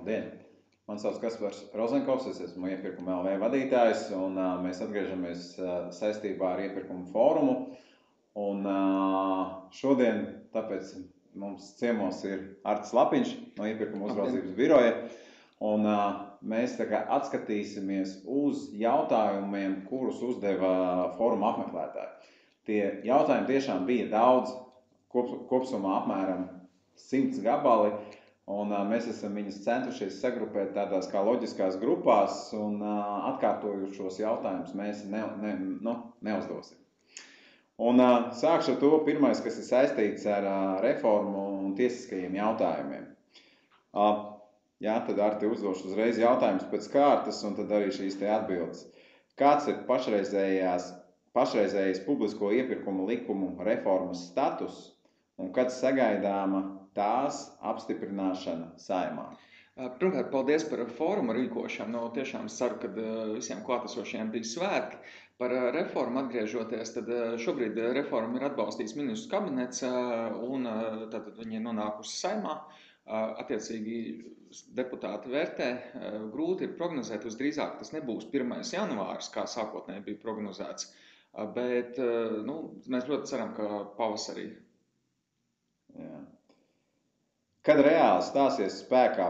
Labdien! Man sauc Kaspars Rozenkovs, es esmu Iepirkuma LV vadītājs, un mēs atgriežamies saistībā ar Iepirkumu fórumu. Un šodien, tāpēc mums ciemos ir Artis Lapiņš no Iepirkuma uzraudzības biroja, un mēs atskatīsimies uz jautājumiem, kurus uzdeva fóruma apmeklētāji. Tie jautājumi tiešām bija daudz, kopsumā apmēram 100 gabali, un mēs esam viņus centušies sagrupēt tādās kā loģiskās grupās, un atkārtojušos jautājumus mēs neuzdosim. Un sākšu ar to pirmais, kas ir saistīts ar reformu un tiesiskajiem jautājumiem. Jā, tad Arti uzdošu uzreiz jautājumus pēc kārtas, un tad arī šīs te atbildes. Kāds ir pašreizējais publisko iepirkumu likumu reformas status, un kad sagaidāma tās apstiprināšana Saeimā? Pirmkārt, paldies par fórumu rīkošanu. Tiešām ceru, ka visiem klātesošiem bija svētki. Par reformu atgriežoties, tad šobrīd reformu ir atbalstījis ministru kabinets, un tad viņi ir nonākusi Saeimā. Attiecīgi deputāti vērtē. Grūti ir prognozēt, visdrīzāk tas nebūs 1. janvārs, kā sākotnēji bija prognozēts, bet mēs ļoti ceram, ka pavasarī. Jā. Kad reāli stāsies spēkā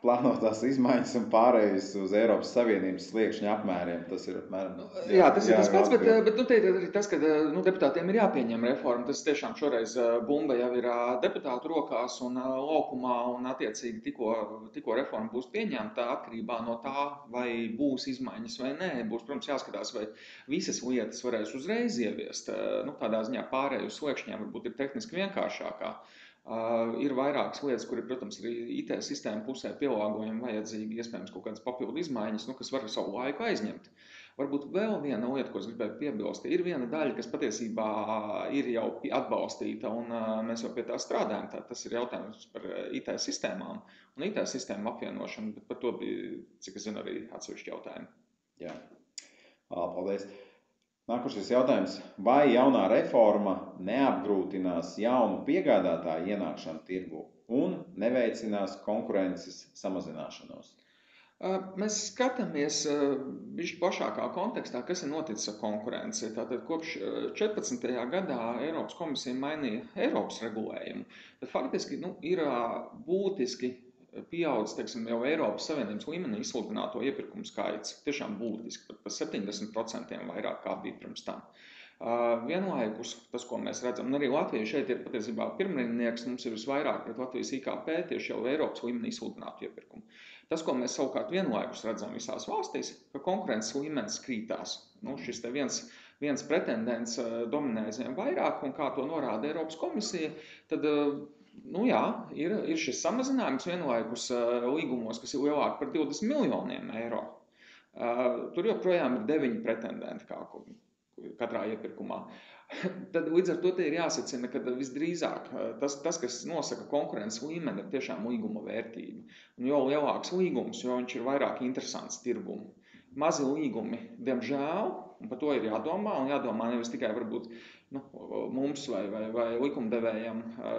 plānotās izmaiņas un pārējais uz Eiropas Savienības sliekšņa apmēriem? Tas ir apmēram... Jā, tas ir tas pats, bet te ir arī tas, ka deputātiem ir jāpieņem reforma. Tas tiešām šoreiz bumba jau ir deputātu rokās un laukumā, un attiecīgi tikko reforma būs pieņemta, atkarībā no tā, vai būs izmaiņas vai nē. Būs, protams, jāskatās, vai visas lietas varēs uzreiz ieviest. Tādā ziņā pārēju sliekšņiem varbūt ir tehniski vienkāršākā. Ir vairākas lietas, kuri, protams, arī IT sistēma pusē pielāgojumi vajadzīgi, iespējams, kaut kādas papildu izmaiņas, kas var savu laiku aizņemt. Varbūt vēl viena lieta, ko es gribēju piebilst, ir viena daļa, kas patiesībā ir jau atbalstīta, un mēs jau pie tā strādājam. Tas ir jautājums par IT sistēmām un IT sistēmu apvienošanu, bet par to bija, cik es zinu, arī atsevišķi jautājumi. Jā, paldies. Nākošais jautājums. Vai jaunā reforma neapgrūtinās jaunu piegādātāju ienākšanu tirgu un neveicinās konkurences samazināšanos? Mēs skatāmies bišķi plašākā kontekstā, kas ir noticis ar konkurenci. Tātad kopš 14. gadā Eiropas komisija mainīja Eiropas regulējumu. Tad faktiski ir būtiski pieaudzis, teiksim, jau Eiropas Savienības līmenī izsludināto iepirkumu skaits. Tiešām būtiski, pat par 70% vairāk kā bija pirms tam. Vienlaikus tas, ko mēs redzam, un arī Latvija šeit ir patiesībā pirmrindnieks, mums ir visvairāk pret Latvijas IKP tieši jau Eiropas līmenī izsludinātu iepirkumu. Tas, ko mēs savukārt vienlaikus redzam visās valstīs, ka konkurences līmenis krītās. Šis te viens pretendents dominē zem vairāk, un kā to norāda Eiropas komisija, tad ir šis samazinājums vienlaikus līgumos, kas ir lielāki par 20 miljoniem eiro. Tur joprojām ir 9 pretendenti katrā iepirkumā. Tad līdz ar to te ir jāsacina, ka visdrīzāk tas, kas nosaka konkurences līmeni, ir tiešām līguma vērtība. Un jo lielāks līgums, jo viņš ir vairāk interesants tirgumu. Mazi līgumi, diemžēl, un par to ir jādomā, un jādomā nevis tikai varbūt mums vai likumdevējiem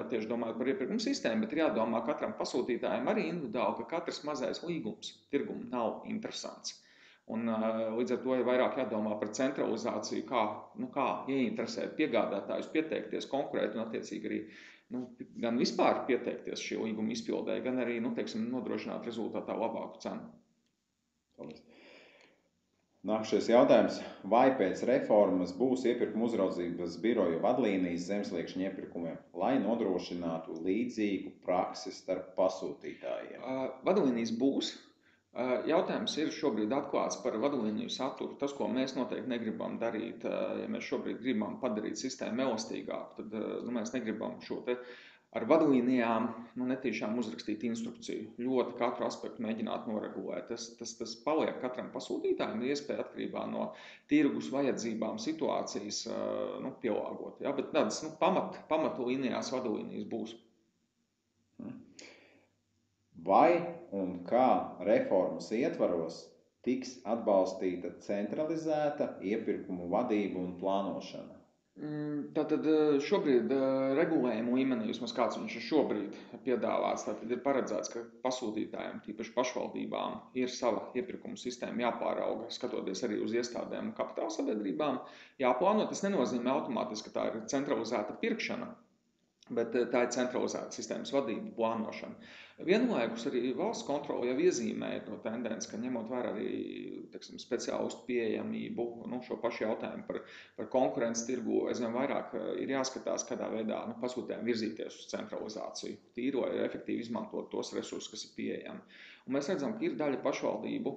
tieši domājot par iepirkumu sistēmu, bet ir jādomā katram pasūtītājiem arī individuāli, ka katrs mazais līgums tirgumu nav interesants. Un līdz ar to ir vairāk jādomā par centralizāciju, kā ieinteresēt piegādātājus pieteikties, konkurēt un attiecīgi arī gan vispār pieteikties šī līguma izpildē, gan arī nodrošināt rezultātā labāku cenu. Paldies. Nākošais jautājums. Vai pēc reformas būs iepirkuma uzraudzības biroja vadlīnijas zemsliekšņa iepirkumiem, lai nodrošinātu līdzīgu praksi starp pasūtītājiem? Vadlīnijas būs. Jautājums ir šobrīd atklāts par vadlīniju saturu. Tas, ko mēs noteikti negribam darīt, ja mēs šobrīd gribam padarīt sistēmu elastīgāku, tad mēs negribam šo te ar vadlīnijām netīšām uzrakstīt instrukciju. Ļoti katru aspektu mēģināt noregulēt. Tas paliek katram pasūtītājiem, iespēja atkarībā no tirgus vajadzībām situācijas pielāgot. Ja? Bet tādas pamatu līnijās vadlīnijas būs. Vai un kā reformas ietvaros tiks atbalstīta centralizēta iepirkumu vadība un plānošana? Tātad šobrīd regulējuma līmenī, vismaz kāds viņš ir šobrīd piedāvāts, tātad ir paredzēts, ka pasūtītājiem, tīpaši pašvaldībām, ir sava iepirkuma sistēma jāpārauga, skatoties arī uz iestādēm un kapitāla sabiedrībām. Jāplāno, tas nenozīmē automātiski, ka tā ir centralizēta pirkšana, bet tā ir centralizēta sistēmas vadība, plānošana. Vienlaikus arī valsts kontrole jau iezīmēja to tendenci, ka ņemot vērā arī speciālistu pieejamību, šo pašu jautājumu par konkurences tirgu, aizvien vairāk ir jāskatās, kādā veidā pasūtījām virzīties uz centralizāciju, tīro ir efektīvi izmantot tos resursus, kas ir pieejami. Un mēs redzam, ka ir daļa pašvaldību,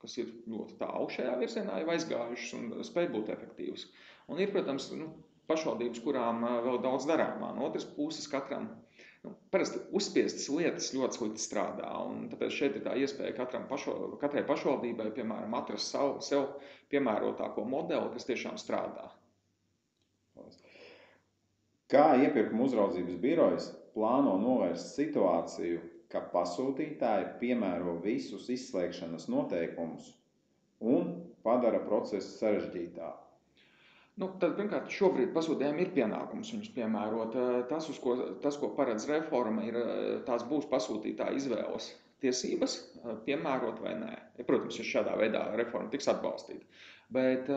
kas ir ļoti tālu šajā virzienā, jau aizgājušas un spēj būt efektīvas. Un ir, protams, pašvaldības, kurām vēl daudz darāmā. No otras puses, parasti uzspiestas lietas ļoti slikti strādā, un tāpēc šeit ir tā iespēja katrai pašvaldībai, piemēram, atrast sev piemērotāko modeli, kas tiešām strādā. Kā iepirkuma uzraudzības birojas plāno novērst situāciju, ka pasūtītāji piemēro visus izslēgšanas noteikumus un padara procesu sarežģītāku? Tad, pirmkārt, šobrīd pasūtījējiem ir pienākums viņus piemērot. Tas, ko paredz reforma, tās būs pasūtītāja izvēles tiesības piemērot vai nē. Protams, ja šādā veidā reforma tiks atbalstīta. Bet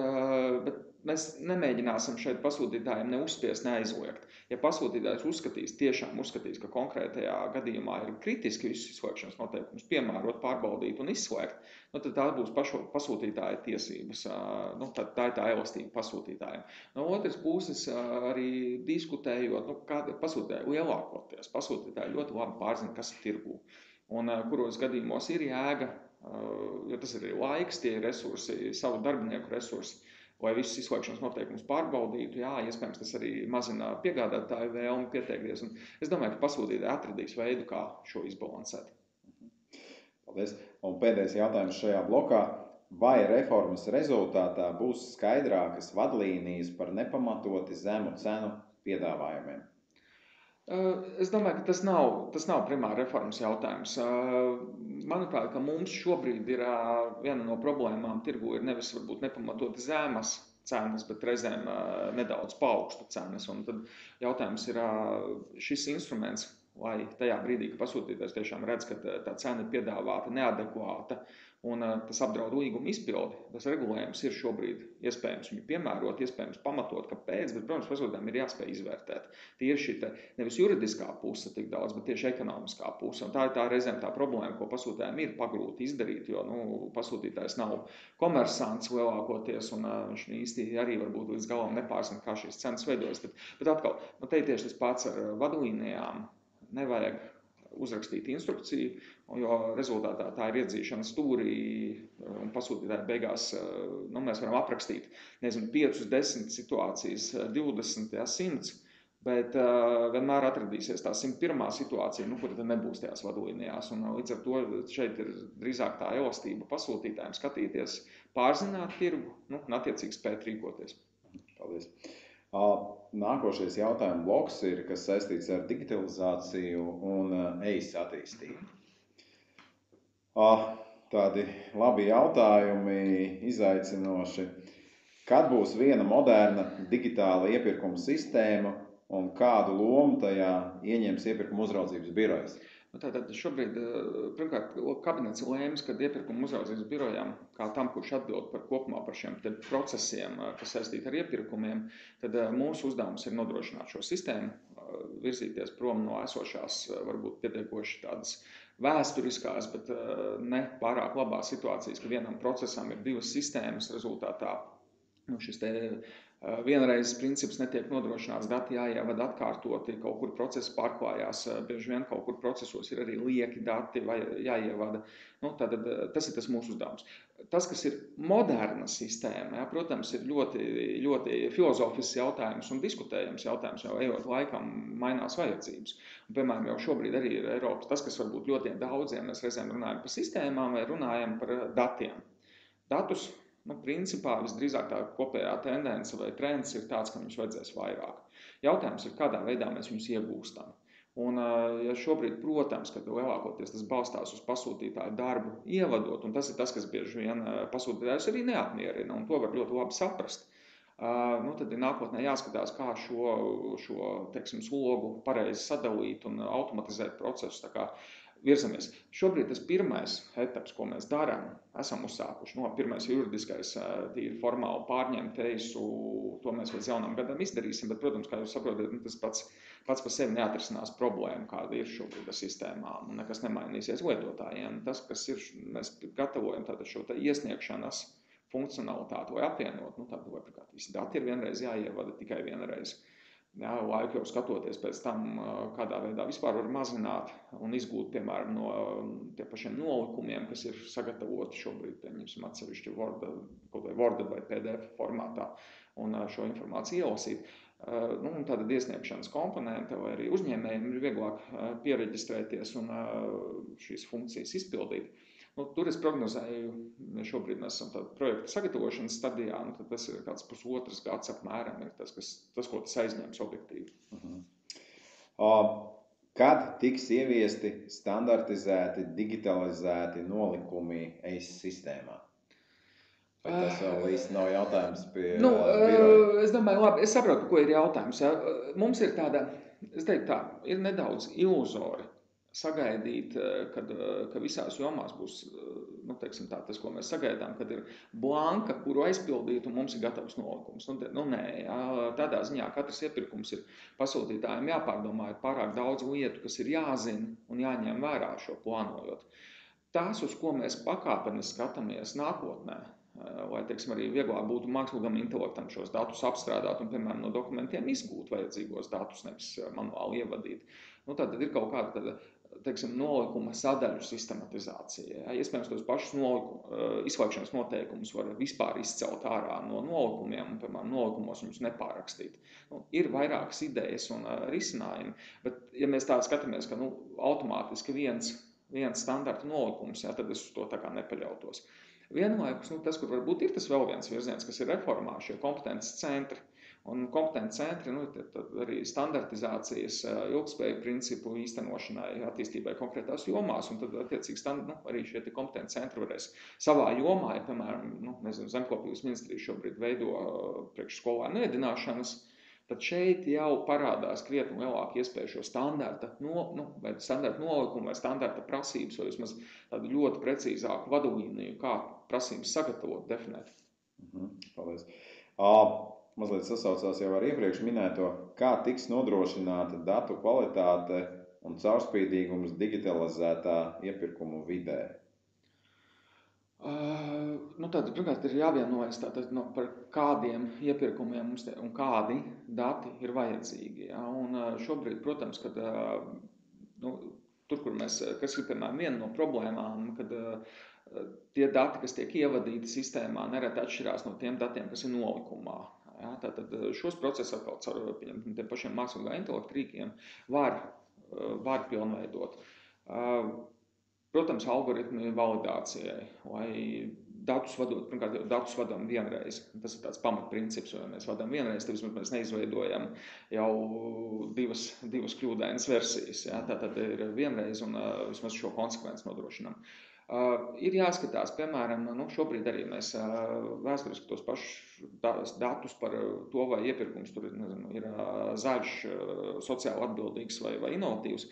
mēs nemēģināsim šeit pasūtītājiem neuzspiest, neaizliegt. Ja pasūtītājs tiešām uzskatīs, ka konkrētajā gadījumā ir kritiski visus izslēgšanas noteikumus piemērot, pārbaudīt un izslēgt, tad tā būs pasūtītāja tiesības. Tā ir tā elastība pasūtītājiem. No otras puses, arī diskutējot, kāda pasūtītāja lielākoties. Pasūtītāji ļoti labi pārzina, kas ir tirgū un kuros gadījumos ir jēga, jo tas ir laiks, tie ir resursi, savu darbinieku resursi, lai visus izslēgšanas noteikumus pārbaudītu. Jā, iespējams, tas arī mazina piegādātāju vēlmi pieteikties. Un es domāju, ka pasūtītāji atradīs veidu, kā šo izbalansēt. Paldies. Un pēdējais jautājums šajā blokā. Vai reformas rezultātā būs skaidrākas vadlīnijas par nepamatoti zemu cenu piedāvājumiem? Es domāju, ka tas nav primāri reformas jautājums. Manuprāt, ka mums šobrīd ir viena no problēmām tirgu ir nevis varbūt nepamatoti zemas cenas, bet reizēm nedaudz paaugstu cenas. Un tad jautājums ir šis instruments, lai tajā brīdī, kad pasūtītājs tiešām redz, ka tā cena ir piedāvāta neadekvāta un tas apdraud līguma izpildi, tas regulējums ir šobrīd iespējams viņu piemērot, iespējams pamatot, kāpēc, bet, protams, pasūtījumam ir jāspēj izvērtēt. Tieši šī nevis juridiskā puse tik daudz, bet tieši ekonomiskā puse. Un tā ir tā reizēm tā problēma, ko pasūtījumam ir pagrūti izdarīt, jo pasūtītājs nav komersants lielākoties, un viņš īsti arī varbūt līdz galam nepārzina, kā šīs cenas veidojas. Bet atkal, te ir tieši tas pats ar vadlīnijām. Nevajag uzrakstīt instrukciju, jo rezultātā tā ir iedzīšana stūrī un pasūtītāji beigās mēs varam aprakstīt, 5, 10 situācijas, 20, 100, bet vienmēr atradīsies tā 101. situācija, kura tad nebūs tajās vadlīnijās. Un līdz ar to šeit ir drīzāk tā elastība pasūtītājiem skatīties, pārzināt tirgu un attiecīgi spēt rīkoties. Paldies. Nākošais jautājuma bloks ir, kas saistīts ar digitalizāciju un EIS attīstību. Tādi labi jautājumi, izaicinoši. Kad būs viena moderna digitāla iepirkuma sistēma un kādu lomu tajā ieņems iepirkuma uzraudzības birojas? Tātad šobrīd, pirmkārt, kabinets lēms, kad iepirkuma uzraudzības birojām, kā tam, kurš atbild kopumā par šiem procesiem, kas saistīti ar iepirkumiem, tad mūsu uzdevums ir nodrošināt šo sistēmu, virzīties prom no esošās, varbūt pietiekoši tādas vēsturiskās, bet ne pārāk labās situācijas, ka vienam procesam ir divas sistēmas rezultātā. Šis vienreizes princips netiek nodrošināts, dati jāievada atkārtoti, kaut kur procesi pārklājās, bieži vien kaut kur procesos ir arī lieki dati vai jāievada. Tātad tas ir tas mūsu uzdevums. Tas, kas ir moderna sistēma, protams, ir ļoti, ļoti filozofisks jautājums un diskutējams jautājums, jo ejot laikam mainās vajadzības. Un, piemēram, jau šobrīd arī ir Eiropas tas, kas varbūt ļoti daudziem, mēs reizēm runājam par sistēmām vai runājam par datiem. Datus, principā visdrīzāk tā kopējā tendence vai trends ir tāds, ka mums vajadzēs vairāk. Jautājums ir, kādā veidā mēs viņus iegūstam. Un, ja šobrīd, protams, ka lielākoties tas balstās uz pasūtītāju darbu ievadot, un tas ir tas, kas bieži vien pasūtītājus arī neapmierina, un to var ļoti labi saprast. Tad ir nākotnē jāskatās, kā šo teiksim, slogu pareizi sadalīt un automatizēt procesus. Tā kā virzamies. Šobrīd tas pirmais etaps, ko mēs darām, esam uzsākuši. Pirmais juridiskais, tīri formāli pārņemt eisu, to mēs līdz jaunam gadam izdarīsim, bet, protams, kā jūs saprotat, tas pats par sevi neatrisinās problēmu, kāda ir šobrīd ar sistēmām, un nekas nemainīsies lietotājiem. Tas, kas ir, mēs gatavojam tātad šo iesniegšanas funkcionalitāti vai apvienot, tātad, vai pirmkārt, visi dati ir vienreiz jāievada tikai vienreiz. Jā, laiku jau skatoties pēc tam, kādā veidā vispār var mazināt un izgūt, piemēram, no tie pašiem nolikumiem, kas ir sagatavoti šobrīd, pieņemsim atsevišķi Word vai PDF formātā un šo informāciju ielasīt. Un tāda iesniegšanas komponente vai arī uzņēmējiem ir vieglāk piereģistrēties un šīs funkcijas izpildīt. Tur es prognozēju, šobrīd mēs esam tādā projekta sagatavošanas stadijā, tad tas ir kāds pusotras gads apmēram, ir tas, ko tas aizņems objektīvi. Kad tiks ieviesti standartizēti, digitalizēti nolikumi EIS sistēmā? Vai tas vēl īsti nav jautājums pie biroja? Es domāju, labi, es saprotu, ko ir jautājums. Ja? Mums ir tāda, es teiktu tā, ir nedaudz iluzori sagaidīt, ka visās jomās būs, teiksim tā, tas, ko mēs sagaidām, kad ir blanka, kuru aizpildīt, un mums ir gatavs nolikums. Nē, jā, tādā ziņā katrs iepirkums ir pasūtītājiem jāpārdomā, ir pārāk daudz lietu, kas ir jāzina un jāņem vērā šo plānojot. Tās, uz ko mēs pakāpeniski skatāmies nākotnē, lai, teiksim, arī vieglāk būtu mākslīgam intelektam šos datus apstrādāt un, piemēram, no dokumentiem izgūt vajadzīgos datus, nevis manuāli ievadīt. Tad ir kaut kāda teiksim, nolikuma sadaļu sistematizācija. Ja? Iespējams, tos pašus izslēgšanas noteikumus var vispār izcelt ārā no nolikumiem un, piemēram, nolikumos viņus nepārakstīt. Ir vairākas idejas un risinājumi, bet, ja mēs tā skatāmies, ka automātiski viens standarta nolikums, ja, tad es uz to tā kā nepaļautos. Vienlaikus, tas, kur varbūt ir tas vēl viens virziens, kas ir reformā, šie kompetences centri. Un kompetenci centri arī standartizācijas ilgspēju principu īstenošanai, attīstībai konkrētās jomās, un tad attiecīgi arī šie kompetenci centri varēs savā jomā, ja, piemēram, Zemkopības ministrija šobrīd veido priekš skolēnu ēdināšanas, tad šeit jau parādās krietni lielāka iespēja šo standarta nolikumu vai standarta prasības, vai vismaz tādu ļoti precīzāku vadlīniju, kā prasības sagatavot, definēt. Paldies. Mazliet sasaucās jau ar iepriekš minēto, kā tiks nodrošināta datu kvalitāte un caurspīdīgums digitalizētā iepirkumu vidē? Tad, pirmkārt, ir jāvienojas par kādiem iepirkumiem mums un kādi dati ir vajadzīgi. Ja? Un šobrīd, protams, kad tur, kas ir, piemēram, viena no problēmām, kad tie dati, kas tiek ievadīti sistēmā, nereti atšķirās no tiem datiem, kas ir nolikumā. Ja, tātad šos procesus atkal caur tiem pašiem mākslīgā intelekta rīkiem var pilnveidot. Protams, algoritmi validācijai, lai pirmkārt, datus vadām vienreiz. Tas ir tāds pamatprincips, jo mēs vadām vienreiz, tad vismaz mēs neizveidojam jau divas kļūdainas versijas. Ja, tātad ir vienreiz un vismaz šo konsekvenci nodrošinām. Ir jāskatās, piemēram, šobrīd arī mēs vēsturiski tos pašus datus par to, vai iepirkums tur ir zaļš, sociāli atbildīgs vai inovatīvs.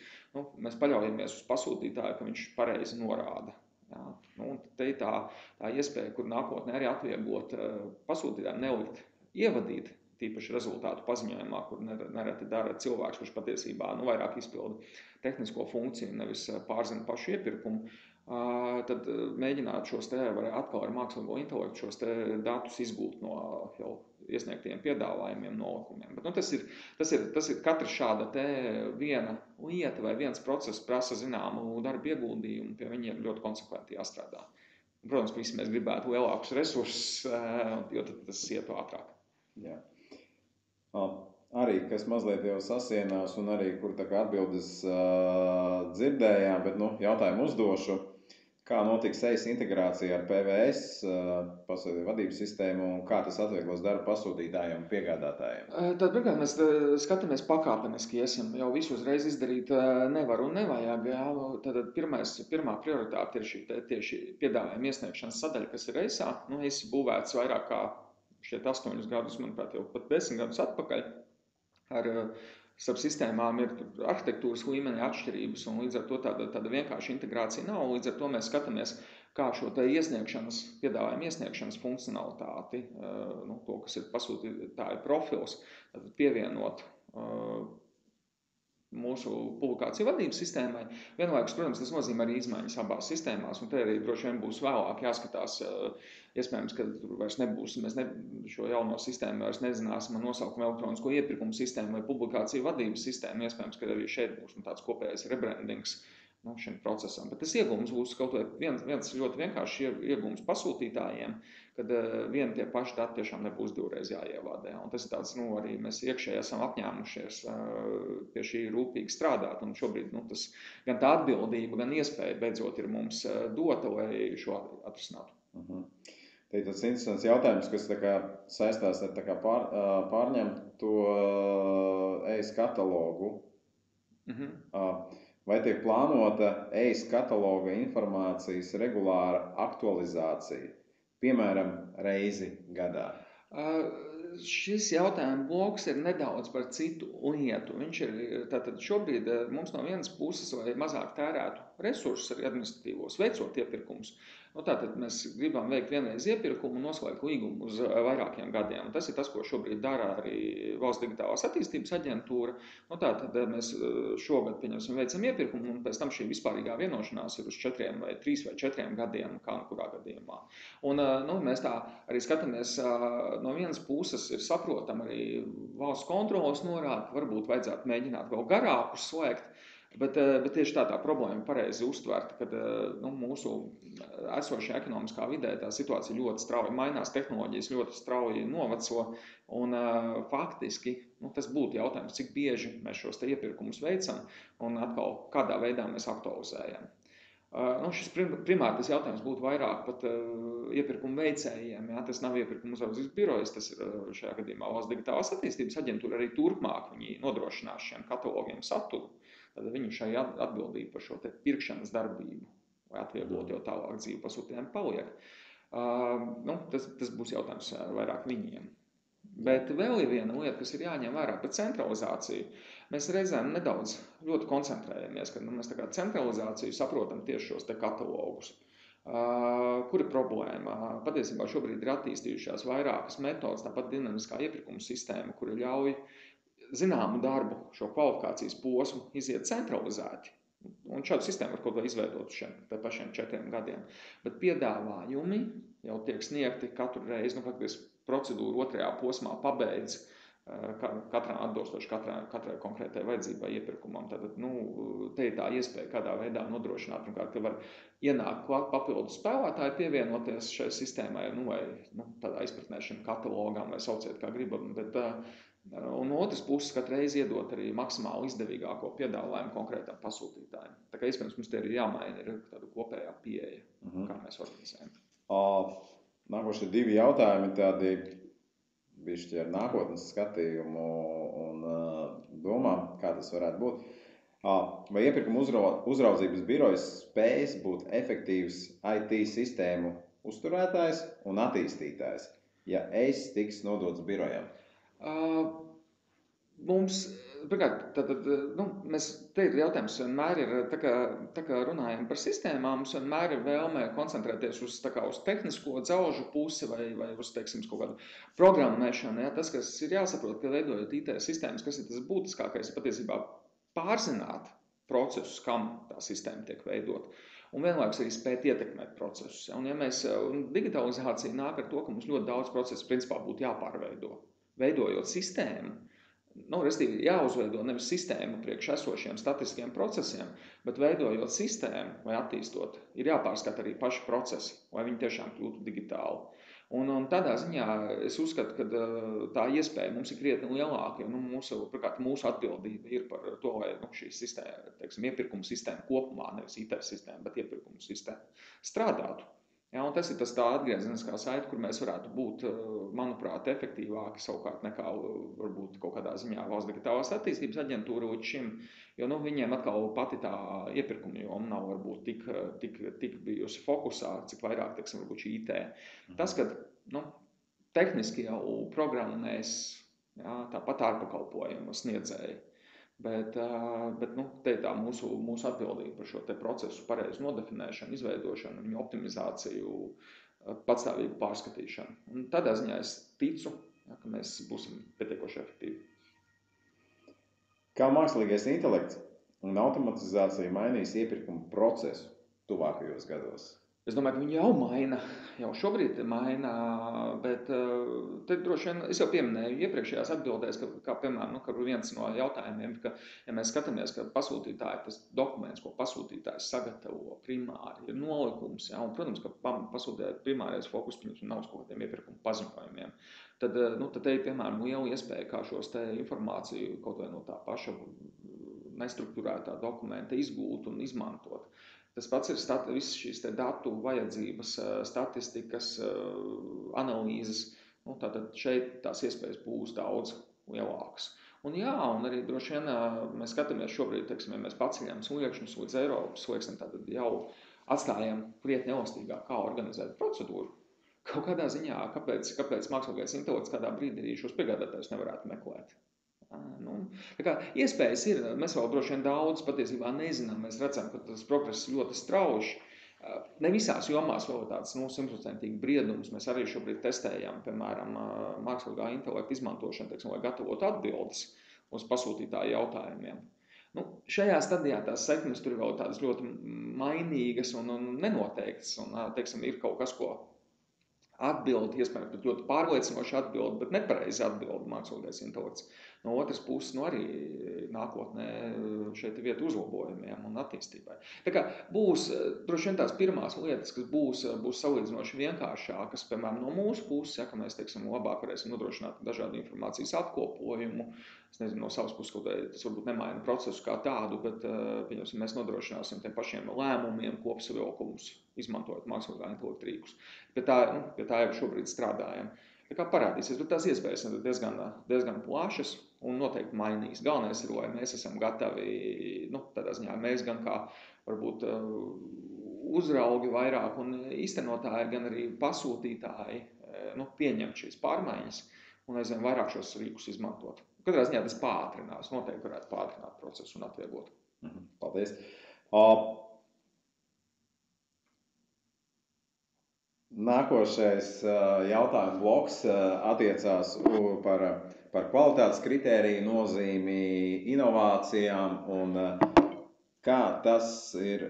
Mēs paļaujamies uz pasūtītāju, ka viņš pareizi norāda. Ja? Te ir tā iespēja, kur nākotnē arī atvieglot pasūtītājiem nelikt ievadīt tīpaši rezultātu paziņojumā, kur nereti dara cilvēks, kurš patiesībā vairāk izpilda tehnisko funkciju, nevis pārzina pašu iepirkumu. Tad mēģināt šos atkal ar mākslīgo intelektu šos datus izgūt no jau iesniegtiem piedāvājumiem, nolikumiem. Bet, tas ir katra šāda viena lieta vai viens process prasa zināmu darbu ieguldījumu, pie viņiem ļoti konsekventi jāstrādā. Protams, visi mēs gribētu lielākus resursus, jo tad tas ietu ātrāk. Jā. Arī, kas mazliet jau sasienās un arī, kur atbildes dzirdējām, bet jautājumu uzdošu. Kā notiks EIS integrācija ar PVS, pasūtītāju vadības sistēmu, un kā tas atvieglos darbu pasūtītājiem un piegādātājiem? Tad, pirmkārt, mēs skatāmies pakāpeniski, jau visu uzreiz izdarīt nevar un nevajag. Jā. Tad pirmā prioritāte ir šī tieši piedāvājuma iesniegšanas sadaļa, kas ir EISā. EIS būvēts vairāk kā šķiet 8 gadus, manuprāt, jau pat 10 gadus atpakaļ, starp sistēmām ir arhitektūras līmeņa atšķirības, un līdz ar to tāda vienkārša integrācija nav. Līdz ar to mēs skatāmies, kā šo te piedāvājumu iesniegšanas funkcionalitāti, to, kas ir pasūtītāja profils, pievienot mūsu publikāciju vadības sistēmai. Vienlaikus, protams, tas nozīmē arī izmaiņas abās sistēmās, un te arī droši vien būs vēlāk jāskatās, iespējams, ka tur vairs nebūs, mēs šo jauno sistēmu vairs nezināsim nosaukumu elektronisko iepirkumu sistēmu vai publikāciju vadības sistēmu, iespējams, ka arī šeit būs tāds kopējais rebrandings šim procesam. Bet tas iegūms būs kaut vai viens ļoti vienkārši iegūms pasūtītājiem, kad vien tie paši dati tiešām nebūs divreiz jāievādē. Un tas ir tāds, arī mēs iekšēji esam apņēmušies pie šī rūpīgi strādāt. Un šobrīd tas gan tā atbildība, gan iespēja beidzot ir mums dota, lai šo atrisinātu. Tā ir tāds interesants jautājums, kas saistās ar pārņemto EIS katalogu. Vai tiek plānota EIS kataloga informācijas regulāra aktualizācija, piemēram, reizi gadā? Šis jautājuma bloks ir nedaudz par citu lietu. Viņš ir, tātad šobrīd mums no vienas puses, lai mazāk tērētu resursus arī administratīvos, veicot iepirkumus. Tātad mēs gribam veikt vienreiz iepirkumu un noslēgt līgumu uz vairākiem gadiem. Un tas ir tas, ko šobrīd dara arī Valsts digitālās attīstības aģentūra. Tātad mēs šogad veicam iepirkumu, un pēc tam šī vispārīgā vienošanās ir uz 3 vai 4 gadiem, kā kurā gadījumā. Un mēs tā arī skatāmies, no vienas puses ir saprotam arī valsts kontroles norāda, ka varbūt vajadzētu mēģināt vēl garākus slēgt. Bet tieši tā problēma pareizi uztverta, kad mūsu esošajā ekonomiskā vidē tā situācija ļoti strauji mainās, tehnoloģijas ļoti strauji noveco, un faktiski tas būtu jautājums, cik bieži mēs šos te iepirkumus veicam un atkal kādā veidā mēs aktualizējam. Šis primāri tas jautājums būtu vairāk pat iepirkumu veicējiem. Tas nav iepirkumu uzraudzības birojas, tas ir šajā gadījumā Valsts digitālās attīstības aģentūra. Arī turpmāk viņi nodrošinās šiem katalogiem saturu. Tad viņi šai atbildību par šo te pirkšanas darbību vai atvieglot jau tālāk dzīvi pasūtījumiem paliek. Tas būs jautājums vairāk viņiem. Bet vēl ir viena lieta, kas ir jāņem vērā par centralizāciju. Mēs reizēm nedaudz ļoti koncentrējamies, kad mēs tā kā centralizāciju saprotam tieši šos te katalogus. Kur ir problēma? Patiesībā šobrīd ir attīstījušās vairākas metodas, tāpat dinamiskā iepirkuma sistēma, kura ļauj zināmu darbu, šo kvalifikācijas posmu iziet centralizēti. Un šādu sistēmu var kaut vai izveidot šiem pašiem 4 gadiem. Bet piedāvājumi jau tiek sniegti katru reizi, kad procedūru 2. posmā pabeidz katram atbilstoši katrai konkrētai vajadzībai iepirkumam. Tad, te ir tā iespēja kādā veidā nodrošināt, ka var ienākt klāt papildu spēlētāji pievienoties šai sistēmai, vai tādā izpratnē šim katalogam, vai sauciet kā gribam, bet un otras puses katru reizi iedot arī maksimāli izdevīgāko piedāvājumu konkrētam pasūtītājiem. Tā kā iespējams mums te ir jāmaina tāda kopējā pieeja, kā mēs organizējam. Nākošie 2 jautājumi tādi bišķi ar nākotnes skatījumu un domām, kā tas varētu būt. Vai iepirkuma uzraudzības birojas spējas būt efektīvs IT sistēmu uzturētājs un attīstītājs, ja EIS tiks nodots birojam? Mums, te ir jautājums, vienmēr ir, tā kā runājam par sistēmām, mums vienmēr ir vēlme koncentrēties uz tehnisko dzelžu pusi vai uz, kaut kādu programmēšanu. Tas, kas ir jāsaprot, ka veidojot IT sistēmas, kas ir tas būtiskākais, ir patiesībā pārzināt procesus, kam tā sistēma tiek veidot. Un vienlaikus arī spēt ietekmēt procesus. Un ja digitalizācija nāk ar to, ka mums ļoti daudz procesu principā būtu jāpārveido. Veidojot sistēmu, restīvi jāuzveido nevis sistēma priekš esošiem statiskiem procesiem, bet veidojot sistēmu vai attīstot, ir jāpārskata arī paši procesi, lai viņi tiešām kļūtu digitāli. Un tādā ziņā es uzskatu, ka tā iespēja mums ir krietni lielāka, jo mūsu atbildība ir par to, lai šī sistēma, iepirkuma sistēma kopumā, nevis IT sistēma, bet iepirkuma sistēma strādātu. Un tas ir tā atgriezeniskā saite, kur mēs varētu būt, manuprāt, efektīvāki savukārt nekā varbūt kaut kādā ziņā Valsts digitālās attīstības aģentūra līdz šim, jo viņiem atkal pati tā iepirkuma joma nav varbūt tik bijusi fokusā, cik vairāk, varbūt šī IT. Tas, ka tehniski jau programmēs, tāpat ārpakalpojumu sniedzēji. Bet te ir tā mūsu atbildība par šo te procesu pareizu nodefinēšanu, izveidošanu, viņu optimizāciju, patstāvīgu pārskatīšanu. Un tādā ziņā es ticu, ka mēs būsim pietiekoši efektīvi. Kā mākslīgais intelekts un automatizācija mainīs iepirkumu procesu tuvākajos gados? Es domāju, ka viņi jau maina, jau šobrīd maina, bet te droši vien es jau pieminēju iepriekšējās atbildēs, kā piemēram, ka viens no jautājumiem, ka, ja mēs skatāmies, ka pasūtītāji, tas dokuments, ko pasūtītājs sagatavo primāri, ir nolikums, un, protams, ka pasūtītāji primārais fokus nav uz kaut kādiem iepirkumu paziņojumiem, tad te ir, piemēram, liela iespēja, kā šos te informāciju kaut vai no tā paša nestruktūrētā dokumenta izgūt un izmantot. Tas pats ir visas šīs datu vajadzības, statistikas, analīzes. Tātad šeit tās iespējas būs daudz lielākas. Un arī droši vien mēs skatāmies šobrīd, teiksim, ja mēs paceļam sliekšņus līdz Eiropas slieksnim, tad jau atstājam krietni elastīgāk, kā organizēt procedūru. Kaut kādā ziņā, kāpēc mākslīgais intelekts kādā brīdī arī šos piegādātājus nevarētu meklēt. Tā kā iespējas ir, mēs vēl droši vien daudz patiesībā nezinām, mēs redzam, ka tas progress ļoti strauji. Ne visās jomās vēl ir tāds 100% briedums, mēs arī šobrīd testējam, piemēram, mākslīgā intelekta izmantošanu, teiksim, lai gatavotu atbildes uz pasūtītāju jautājumiem. Šajā stadijā tās sekmes tur vēl tādas ļoti mainīgas un nenoteiktas, un, teiksim, ir kaut kas, ko atbildi, iespējams, bet ļoti pārliecinoši atbildi, bet nepareizi atbildi mākslīgais intelekts. No otras puses, arī nākotnē šeit ir vieta uzlabojumiem un attīstībai. Tā kā būs droši vien tās pirmās lietas, kas būs salīdzinoši vienkāršākas, piemēram, no mūsu puses, ka mēs, teiksim, labāk varēsim nodrošināt dažādu informācijas apkopojumu. Es nezinu, no savas puses, tas varbūt nemaina procesu kā tādu, bet mēs nodrošināsim tiem pašiem lēmumiem kopsavilkumus, izmantojot mākslīgā intelekta rīkus. Pie tā jau šobrīd strādājam. Tā kā parādīsies, bet tās iespējas ir diezgan plašas un noteikti mainīs. Galvenais ir, lai mēs esam gatavi, tādā ziņā mēs gan kā varbūt uzraugi vairāk un īstenotāji, gan arī pasūtītāji pieņemt šīs pārmaiņas un aizvien vairāk šos rīkus izmantot. Katrā ziņā tas pātrinās, noteikti varētu pātrināt procesu un atvieglot. Paldies. Nākošais jautājuma bloks attiecās par kvalitātes kritēriju nozīmi inovācijām un kā tas ir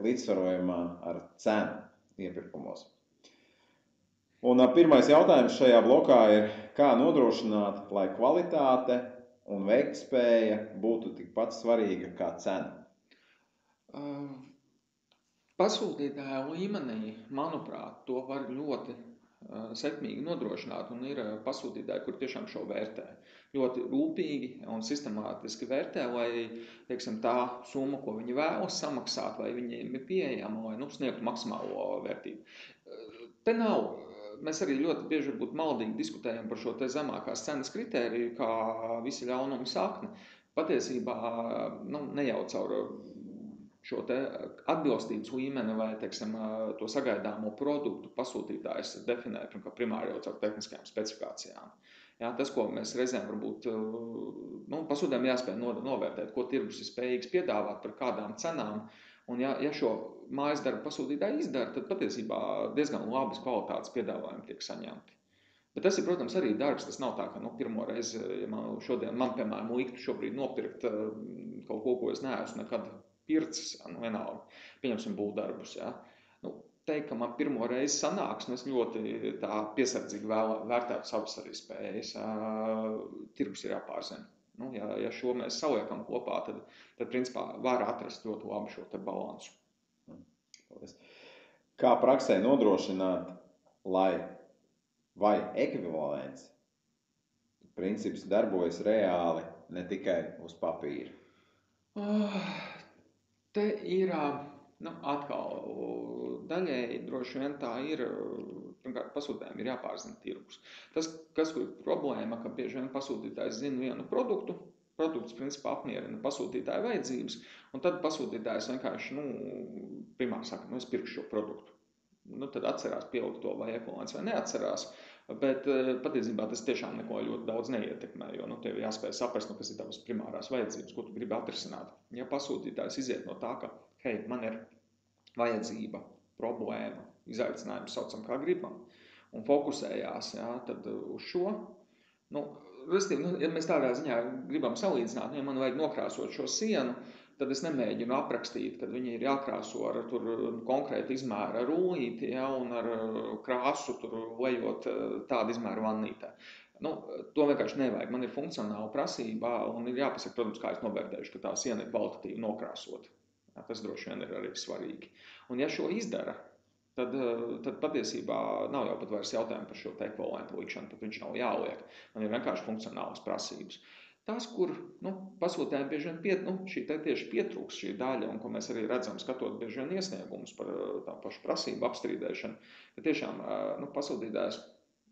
līdzsvarojumā ar cenu iepirkumos. Un pirmais jautājums šajā blokā ir, kā nodrošināt, lai kvalitāte un veiktspēja būtu tikpat svarīga kā cena? Pasūtītāja līmenī, manuprāt, to var ļoti sekmīgi nodrošināt, un ir pasūtītāji, kur tiešām šo vērtē. Ļoti rūpīgi un sistemātiski vērtē, lai, teiksim, tā summa, ko viņi vēlas samaksāt, vai viņiem ir pieejama, lai sniegtu maksimālo vērtību. Te nav, mēs arī ļoti bieži varbūt maldīgi diskutējam par šo te zemākās cenas kritēriju, kā visi ļaunumi sakne. Patiesībā ne jau caur šo te atbilstības līmeni vai, teiksim, to sagaidāmo produktu pasūtītājs definē primāri jau caur tehniskajām specifikācijām. Tas, ko mēs reizēm varbūt pasūtījām jāspēj novērtēt, ko tirgus ir spējīgs piedāvāt par kādām cenām, un ja šo mājas darbu pasūtītāji izdara, tad patiesībā diezgan labas kvalitātes piedāvājumi tiek saņemti. Bet tas ir, protams, arī darbs, tas nav tā, ka pirmo reizi, ja man piemēram, liktu šobrīd nopirkt kaut ko, ko es neesmu nekad pircis, vienalga, pieņemsim būvdarbus. Teikt, ka man pirmo reizi sanāks, es ļoti tā piesardzīgi vērtētu savas arī spējas. Tirgus ir jāpārzina. Ja šo mēs saliekam kopā, tad principā var atrast ļoti labu šo te balansu. Kā praksē nodrošināt, vai ekvivalents princips darbojas reāli, ne tikai uz papīra? Te ir, atkal daļēji droši vien tā ir, pirmkārt, pasūtējiem ir jāpārzina tirgus. Tas, kas ir problēma, ka bieži vien pasūtītājs zina vienu produktu, produkts principā apmierina pasūtītāja vajadzības, un tad pasūtītājs vienkārši, primāri saka, es pirkšu šo produktu. Tad atcerās pielikt to vai ekvivalents vai neatcerās, Bet patiesībā tas tiešām neko ļoti daudz neietekmē, jo tev jāspēj saprast, kas ir tavas primārās vajadzības, ko tu gribi atrisināt. Ja pasūtītājs iziet no tā, ka, hei, man ir vajadzība, problēma, izaicinājums, saucam kā gribam, un fokusējās, tad uz šo, ja mēs tādā ziņā gribam salīdzināt, ja man vajag nokrāsot šo sienu, tad es nemēģinu aprakstīt, kad viņi ir jākrāso ar konkrētu izmēra rullīti, un ar krāsu lejot tādu izmēru vannītē. To vienkārši nevajag. Man ir funkcionāla prasība, un ir jāpasaka, protams, kā es novērtēšu, ka tā siena ir kvalitatīvi nokrāsot. Tas droši vien ir arī svarīgi. Un ja šo izdara, tad patiesībā nav jau pat vairs jautājumu par šo ekvivalentu likšanu, pat viņš nav jāliek. Man ir vienkārši funkcionālas prasības. Tas, kur pasūtējiem bieži vien šī tieši pietrūks šī daļa, un ko mēs arī redzam, skatot bieži vien iesniegumus par tā pašu prasību apstrīdēšanu, ka tiešām pasūtītājs,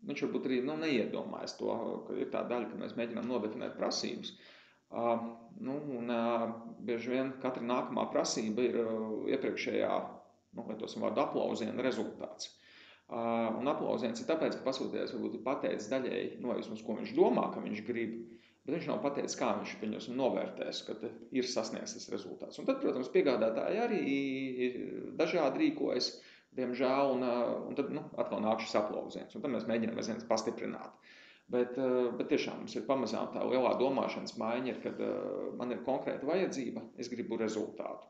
viņš varbūt arī neiedomājas to, ka ir tā daļa, ka mēs mēģinām nodefinēt prasības. Bieži vien katra nākamā prasība ir iepriekšējā, lietosim vārdu aplauziena rezultāts. Un aplauziens ir tāpēc, ka pasūtījējs varbūt ir pateicis daļēji, vismaz ko viņš domā, ka viņš grib, bet viņš nav pateicis, kā viņš viņus novērtēs, kad ir sasniegts tas rezultāts. Un tad, protams, piegādātāji arī dažādi rīkojas, diemžēl, un tad atkal nāk šis aplauziens. Un tad mēs mēģinām viens pastiprināt. Bet tiešām mums ir pamazām tā lielā domāšanas maiņa, kad man ir konkrēta vajadzība, es gribu rezultātu.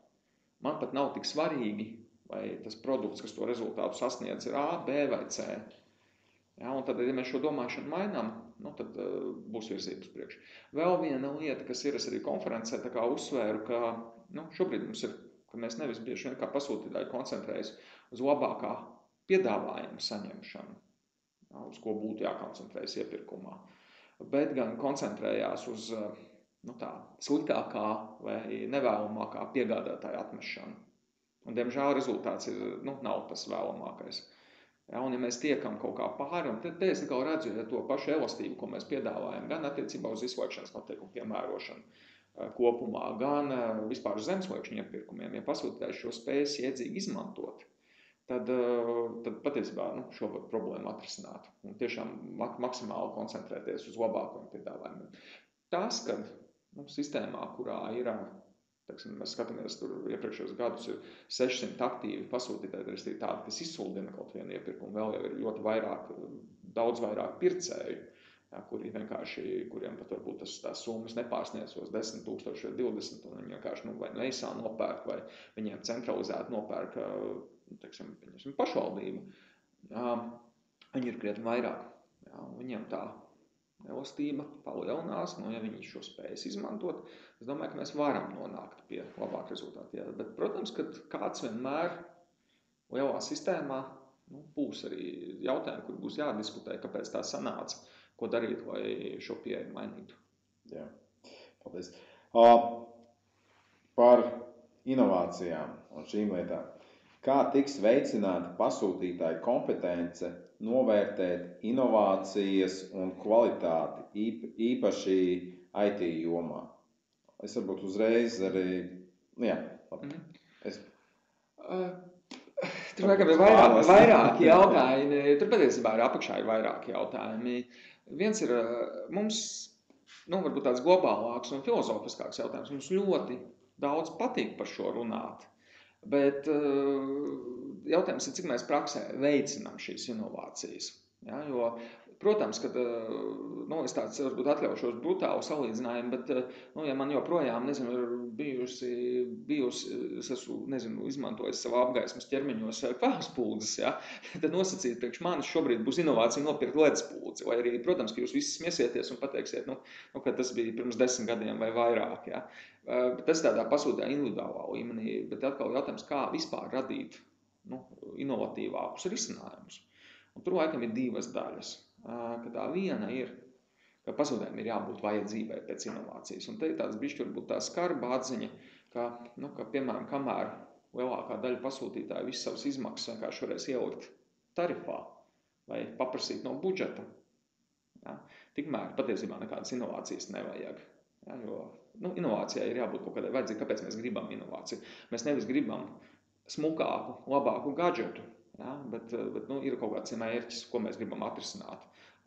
Man pat nav tik svarīgi, vai tas produkts, kas to rezultātu sasniedz, ir A, B vai C. Un tad, ja mēs šo domāšanu mainām, tad būs virzības priekš. Vēl viena lieta, kas ir, es arī konferencē tā kā uzsvēru, ka šobrīd mums ir, ka mēs nevis bieži vien kā pasūtītāji koncentrējas uz labākā piedāvājuma saņemšanu, uz ko būtu jākoncentrējas iepirkumā, bet gan koncentrējās uz sliktākā vai nevēlamākā piegādātāja atmešanu. Un, diemžēl, rezultāts nav tas vēlamākais. Un ja mēs tiekam kaut kā pāri, un tad es atkal redzu to pašu elastību, ko mēs piedāvājam, gan attiecībā uz izslēgšanas noteikumu piemērošanu kopumā, gan vispār uz zemesliekšņu iepirkumiem. Ja pasūtītājs šo spējas iedzīgi izmantot, tad patiesībā šo problēmu atrisināt un tiešām maksimāli koncentrēties uz labākajiem piedāvājumiem. Tas, kad sistēmā, kurā ir, mēs skatāmies tur iepriekšējos gadus, ir 600 aktīvi pasūtītāji, tas ir tādi, kas izsuldina kaut vienu iepirkumu, vēl jau ir ļoti daudz vairāk pircēju, kuriem pat varbūt tās summas nepārsniedzos 10 000 vai 20, un viņi vienkārši vai neisā nopērk, vai viņiem centralizēti nopērk, pašvaldība. Viņi ir krietni vairāk, viņiem tā elastība palielinās, ja viņi šo spējas izmantot, es domāju, ka mēs varam nonākt pie labāka rezultāta. Bet, protams, ka kāds vienmēr lielā sistēmā būs arī jautājumi, kur būs jādiskutē, kāpēc tā sanāca, ko darīt, lai šo pieeju mainītu. Jā, paldies. Par inovācijām un šīm lietām. Kā tiks veicināta pasūtītāja kompetence novērtēt inovācijas un kvalitāti, īpaši IT jomā? Es varbūt uzreiz arī... Tur ir vairāki jautājumi. Tur patiesībā ir apakšā ir vairāki jautājumi. Viens ir mums, varbūt tāds globālāks un filozofiskāks jautājums. Mums ļoti daudz patīk par šo runāt. Bet jautājums ir, cik mēs praksē veicinām šīs inovācijas. Jo, protams, ka es tāds varbūt atļaušos brutālu salīdzinājumu, bet, ja man joprojām, es esmu izmantojis savā apgaismas ķermeņos kvēlspuldzes, tad nosacīt priekš manis šobrīd būs inovācija nopirkt ledspulci, vai arī, protams, ka jūs visi smiesieties un pateiksiet, ka tas bija pirms 10 gadiem vai vairāk, Bet tas tādā pasūtā individuālā līmenī, bet atkal jautājums, kā vispār radīt inovatīvākus risinājumus. Un tur laikam ir divas daļas. Ka tā viena ir, ka pasūtējiem ir jābūt vajadzībai pēc inovācijas. Un te ir tāds bišķi varbūt tā skarba atziņa, ka piemēram, kamēr lielākā daļa pasūtītāju visas savas izmaksas vienkārši varēs ielikt tarifā vai paprasīt no budžeta, tikmēr patiesībā nekādas inovācijas nevajag. Jo inovācijai ir jābūt kaut kādai vajadzīgai, kāpēc mēs gribam inovāciju. Mēs nevis gribam smukāku, labāku gadžetu, Ja, bet ir kaut kāds mērķis, ko mēs gribam atrisināt.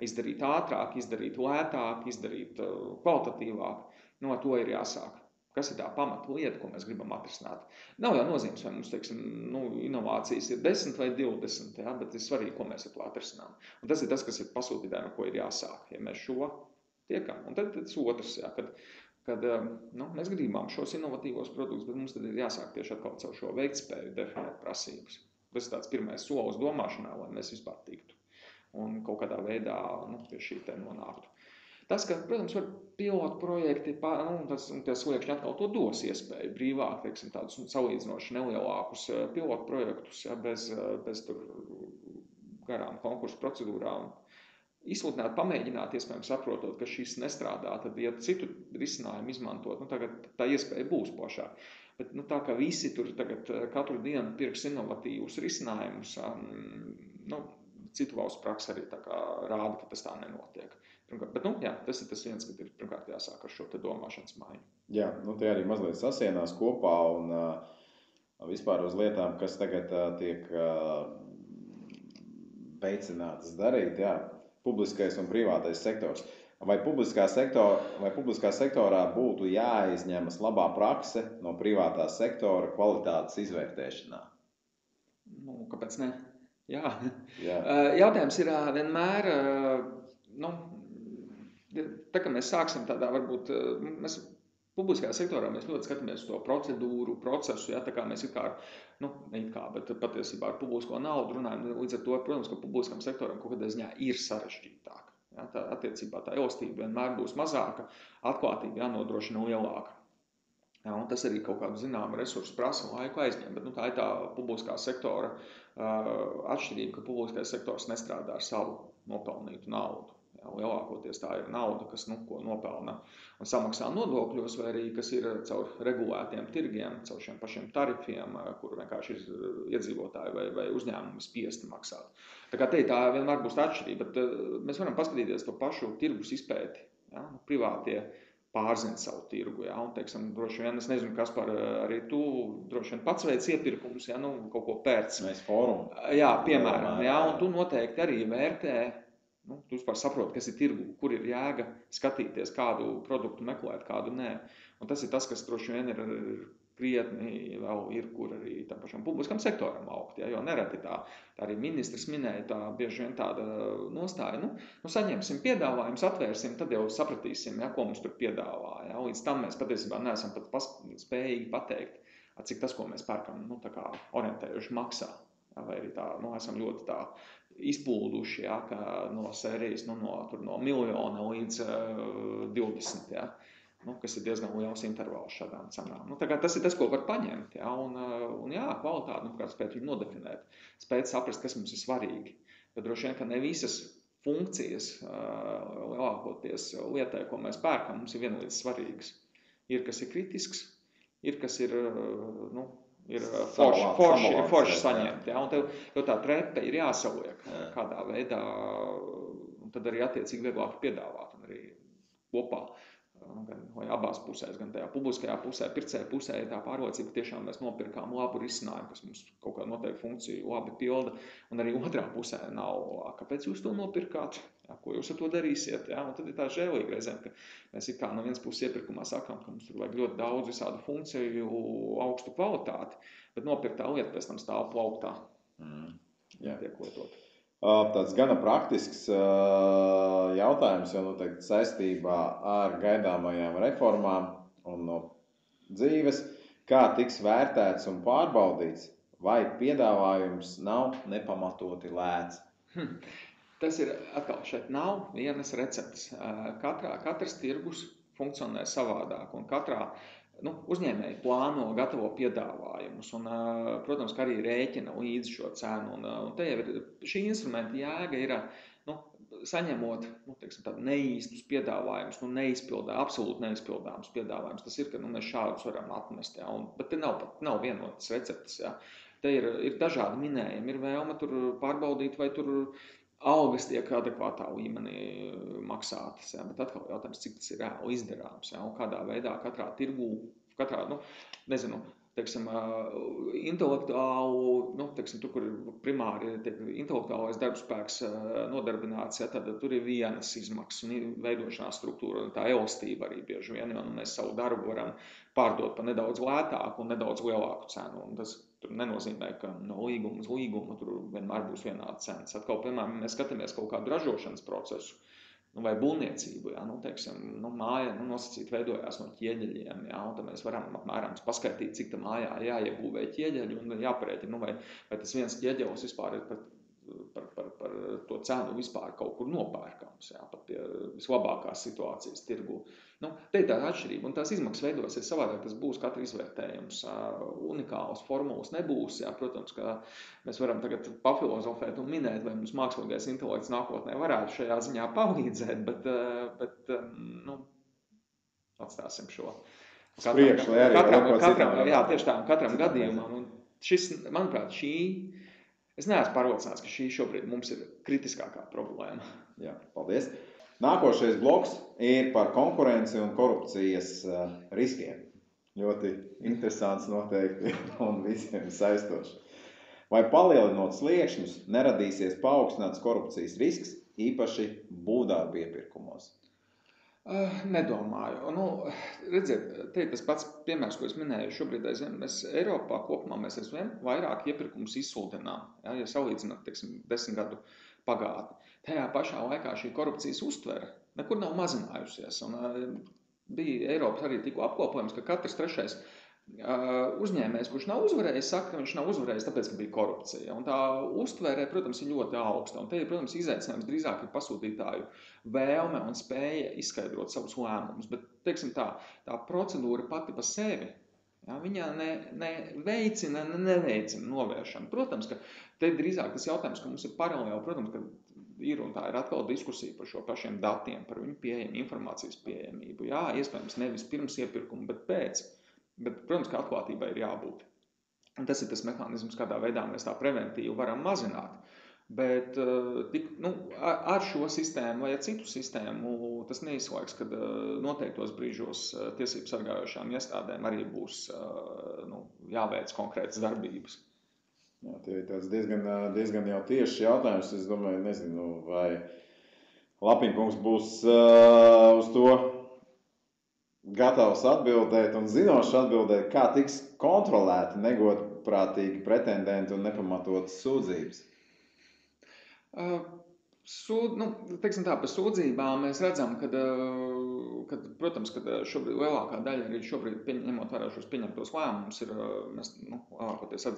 Izdarīt ātrāk, izdarīt lētāk, izdarīt kvalitatīvāk. No to ir jāsāk. Kas ir tā pamatlieta, ko mēs gribam atrisināt? Nav jau nozīmes, vai mums, teiksim, inovācijas ir 10 vai 20, ja, bet ir svarīgi, ko mēs ar to atrisinām. Un tas ir tas, kas ir pasūtītājiem, ar ko ir jāsāk, ja mēs šo tiekam. Un tad tas otrs, ja, kad mēs gribam šos inovatīvos produktus, bet mums tad ir jāsāk tieši atkal caur šo veiktspēju definēt prasības. Tas ir tāds pirmais solis domāšanā, lai mēs vispār tiktu un kaut kādā veidā pie šī te nonāktu. Tas, ka, protams, var pilotu projekti, tas sliekšņi atkal to dos iespēju brīvāk, teiksim, tādus salīdzinoši nelielākus pilotu projektus, ja, bez tur garām konkursu procedūrām. Izsludināt, pamēģināt, iespējams, saprotot, ka šis nestrādā, tad, ja citu risinājumu izmantot, tagad tā iespēja būs plašāk. Bet tā kā visi tur tagad katru dienu pirks inovatīvus risinājumus, citu valstu praksa arī tā kā rāda, ka tas tā nenotiek. Bet, tas ir tas viens, kad ir pirmkārt jāsāk ar šo te domāšanas maiņu. Jā, tie arī mazliet sasienās kopā un vispār uz lietām, kas tagad tiek veicinātas darīt, jā, publiskais un privātais sektors. Vai publiskā sektorā būtu jāizņemas labā prakse no privātā sektora kvalitātes izvērtēšanā? Kāpēc ne? Jā. Jautājums ir vienmēr, tā kā mēs sāksim tādā, varbūt, mēs publiskajā sektorā mēs ļoti skatāmies to procedūru, procesu, ja, tā kā mēs bet patiesībā ar publisko naudu runājam, līdz ar to, protams, ka publiskam sektoram kaut kādā ziņā ir sarežģītāk. Ja, tā attiecībā tā elastība vienmēr būs mazāka, atklātība jānodrošina lielāka. Ja, un tas arī kaut kādu zināmu resursu prasa un laiku aizņem, bet tā ir tā publiskā sektora atšķirība, ka publiskais sektors nestrādā ar savu nopelnītu naudu. Ja, lielākoties tā ir nauda, kas ko nopelna un samaksā nodokļos, vai arī kas ir caur regulētiem tirgiem, caur šiem pašiem tarifiem, kur vienkārši iedzīvotāji vai uzņēmumi spiesti maksāt. Tā kā tā vienmēr būs atšķirība, bet mēs varam paskatīties to pašu tirgus izpēti. Ja, privātie pārzina savu tirgu, ja, un, teiksim, droši vien, es nezinu, Kaspar, arī tu droši vien pats veic iepirkumus, ja, kaut ko pērc. Mēs fórumu. Jā, piemēram, ja, un tu noteikti arī vērtē, tu vispār saproti, kas ir tirgu, kur ir jēga skatīties, kādu produktu meklēt, kādu nē. Un tas ir tas, kas droši vien ir krietni vēl ir, kur arī tam pašam publiskam sektoram augt. Ja, jo nereti tā arī ministrs minēja, tā bieži vien tāda nostāja, saņemsim piedāvājumus, atvērsim, tad jau sapratīsim, ja, ko mums tur piedāvā. Ja. Līdz tam mēs patiesībā neesam pat spējīgi pateikt, cik tas, ko mēs pērkam, tā kā orientējuši maksā. Ja, vai arī tā, esam ļoti tā izplūduši, ja, no sērijas, no miljona līdz 20, ja. Kas ir diezgan liels intervāls šādām cenām. Tas ir tas, ko var paņemt, ja, un jā, kvalitāti, spēt viņu nodefinēt, spēt saprast, kas mums ir svarīgi. Bet droši vien, ka ne visas funkcijas lielākoties lietai, ko mēs pērkam, mums ir vienlīdz svarīgas. Ir, kas ir kritisks, ir, kas ir, ir forši saņemt, ja, un tev tā trepe ir jāsaliek kādā veidā, un tad arī attiecīgi vieglāk piedāvāt, un arī kopā. Gan abās pusēs, gan tajā publiskajā pusē, pircēja pusē ir tā pārliecība, ka tiešām mēs nopirkām labu risinājumu, kas mums kaut kādu noteiktu funkciju labi pilda, un arī otrā pusē nav, kāpēc jūs to nopirkāt, ja, ko jūs ar to darīsiet, ja, un tad ir tā žēlīgi reizēm, ka mēs ir kā no vienas puses iepirkumā sakām, ka mums tur vajag ļoti daudz visādu funkciju, augstu kvalitāti, bet nopirktā lieta pēc tam stāv plauktā. Tiek lietot. Tāds gana praktisks jautājums, jo noteikti saistībā ar gaidāmajām reformām un no dzīves, kā tiks vērtēts un pārbaudīts, vai piedāvājums nav nepamatoti lēts. Tas ir atkal, šeit nav vienas receptes. Katrs tirgus funkcionē savādāk un katrā uzņēmēji plāno, gatavo piedāvājumus un, protams, ka arī rēķina līdz šo cenu. Un te jau ir šī instrumenta jēga ir, saņemot, tādu neīstus piedāvājumus, absolūti neizpildāmus piedāvājumus. Tas ir, ka mēs šādus varam atmest, ja, bet te nav vienotas receptes. Ja. Te ir dažādi minējumi, ir vēlme tur pārbaudīt, vai tur algas tiek adekvātā līmenī maksātas, ja, bet atkal jautājums, cik tas ir reāli izdarāms, ja, un kādā veidā katrā tirgū katrā, nezinu, teiksim, intelektuālu, teiksim, tur, kur primāri tiek intelektuālais darbspēks nodarbināts, ja, tad tur ir vienas izmaksas un veidošanās struktūra, un tā elastība arī bieži vien, jo mēs savu darbu varam pārdot par nedaudz lētāku un nedaudz lielāku cenu, un tas tur nenozīmē, ka no līguma uz līgumu tur vienmēr būs vienāda cenas. Atkal, piemēram, mēs skatāmies kaut kādu ražošanas procesu, vai būvniecību, ja, teiksim, māja nosacīti veidojās no ķieģeļiem, ja, un tad mēs varam apmēram paskaidīt, cik tā mājā jāiegūvē ķieģeļi un jāparēķina, vai tas viens ķieģelis vispār ir par to cenu vispār kaut kur nopērkams, ja, pat pie vislabākās situācijas tirgu. Te ir tāda atšķirība, un tās izmaksas veidosies savādāk, tas būs katra izvērtējums. Unikālas formulas nebūs, ja, protams, ka mēs varam tagad pafilozofēt un minēt, vai mums mākslīgais intelekts nākotnē varētu šajā ziņā palīdzēt, bet atstāsim šo. Katram gadījumam. Un šis, manuprāt, es neesmu pārliecināts, ka šī šobrīd mums ir kritiskākā problēma. Jā, paldies. Nākošais bloks ir par konkurenci un korupcijas riskiem. Ļoti interesants noteikti un visiem saistošs. Vai palielinot sliekšņus neradīsies paaugstināts korupcijas risks, īpaši būvdarbu iepirkumos? Nedomāju. Redziet, te ir tas pats piemērs, ko es minēju šobrīd mēs Eiropā kopumā mēs aizvien vairāk iepirkumus izsludinām, ja salīdzināt, teiksim, 10 gadu pagātni. Tajā pašā laikā šī korupcijas uztvere nekur nav mazinājusies. Un bija Eiropas arī tikko apkopojums, ka katrs trešais uzņēmējs, kurš nav uzvarējis, saka, ka viņš nav uzvarējis, tāpēc, ka bija korupcija. Un tā uztvere, protams, ir ļoti augsta. Un te ir, protams, izaicinājums drīzāk ir pasūtītāju vēlme un spēja izskaidrot savus lēmumus. Bet, teiksim tā procedūra pati pa sevi, ja, viņa neveicina novēršanu. Protams, ka te drīzāk tas jautājums, ka mums ir paralēli, protams, ka ir un tā ir atkal diskusija par šo pašiem datiem, par viņu pieejamību, informācijas pieejamību. Jā, iespējams, nevis pirms iepirkuma, bet pēc. Bet, protams, ka atklātībai ir jābūt. Un tas ir tas mehānisms, kādā veidā mēs tā preventīvi varam mazināt. Bet ar šo sistēmu vai ar citu sistēmu tas neizslēgs, kad noteiktos brīžos tiesību sargājošām iestādēm arī būs jāveic konkrētas darbības. Jā, tie ir tāds diezgan jau tiešs jautājums. Es domāju, nezinu, vai Lapiņkungs būs uz to gatavs atbildēt un zinošs atbildēt, kā tiks kontrolēti negodprātīgi pretendenti un nepamatotas sūdzības? Teiksim tā, par sūdzībām mēs redzam, ka protams, ka šobrīd lielākā daļa arī šobrīd ņemot vērā šos pieņemtos lēmumus ir, mēs lielākoties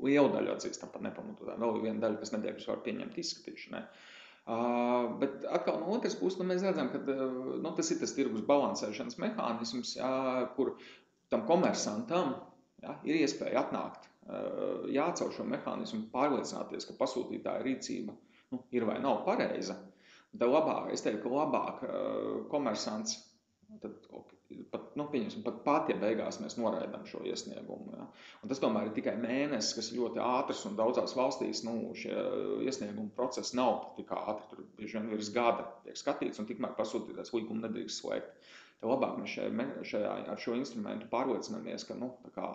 lielu daļu atzīstam par nepamatotām. Vēl ir viena daļa, kas netiek vispār pieņemt izskatīšanai. Bet atkal no otras puses mēs redzam, ka tas ir tas tirgus balansēšanas mehānisms, kur tam komersantam ir iespēja atnākt, caur šo mehānismu pārliecināties, ka pasūtītāja rīcība ir vai nav pareiza. Tad labāk, es teiktu, ka labāk komersants pat, ja beigās mēs noraidām šo iesniegumu. Ja. Un tas tomēr ir tikai mēnesis, kas ir ļoti ātrs, un daudzās valstīs šie iesniegumu procesi nav tik ātri. Tur bieži vien virs gada tiek skatīts, un tikmēr pasūtītais līgumu nedrīkst slēgt. Tad labāk mēs ar šo instrumentu pārliecinamies, ka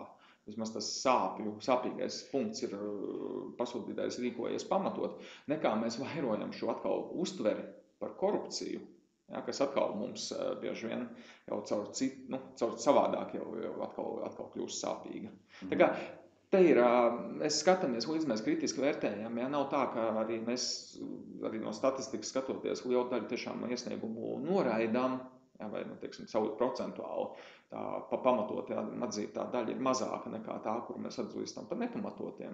vismaz tas sāpīgais punkts ir pasūtītājs rīkojies pamatot, nekā mēs vairojam šo atkal uztveri par korupciju. Ja, kas atkal mums bieži vien jau caur savādāk jau atkal kļūst sāpīga. Tā kā te ir, mēs skatāmies, līdz mēs kritiski vērtējam, ja nav tā, ka arī mēs arī no statistikas skatoties lielu daļu tiešām iesniegumu noraidām, ja, vai, teiksim, savu procentuāli tā pamatot atzītā daļa ir mazāka nekā tā, kur mēs atzīstam par nepamatotiem.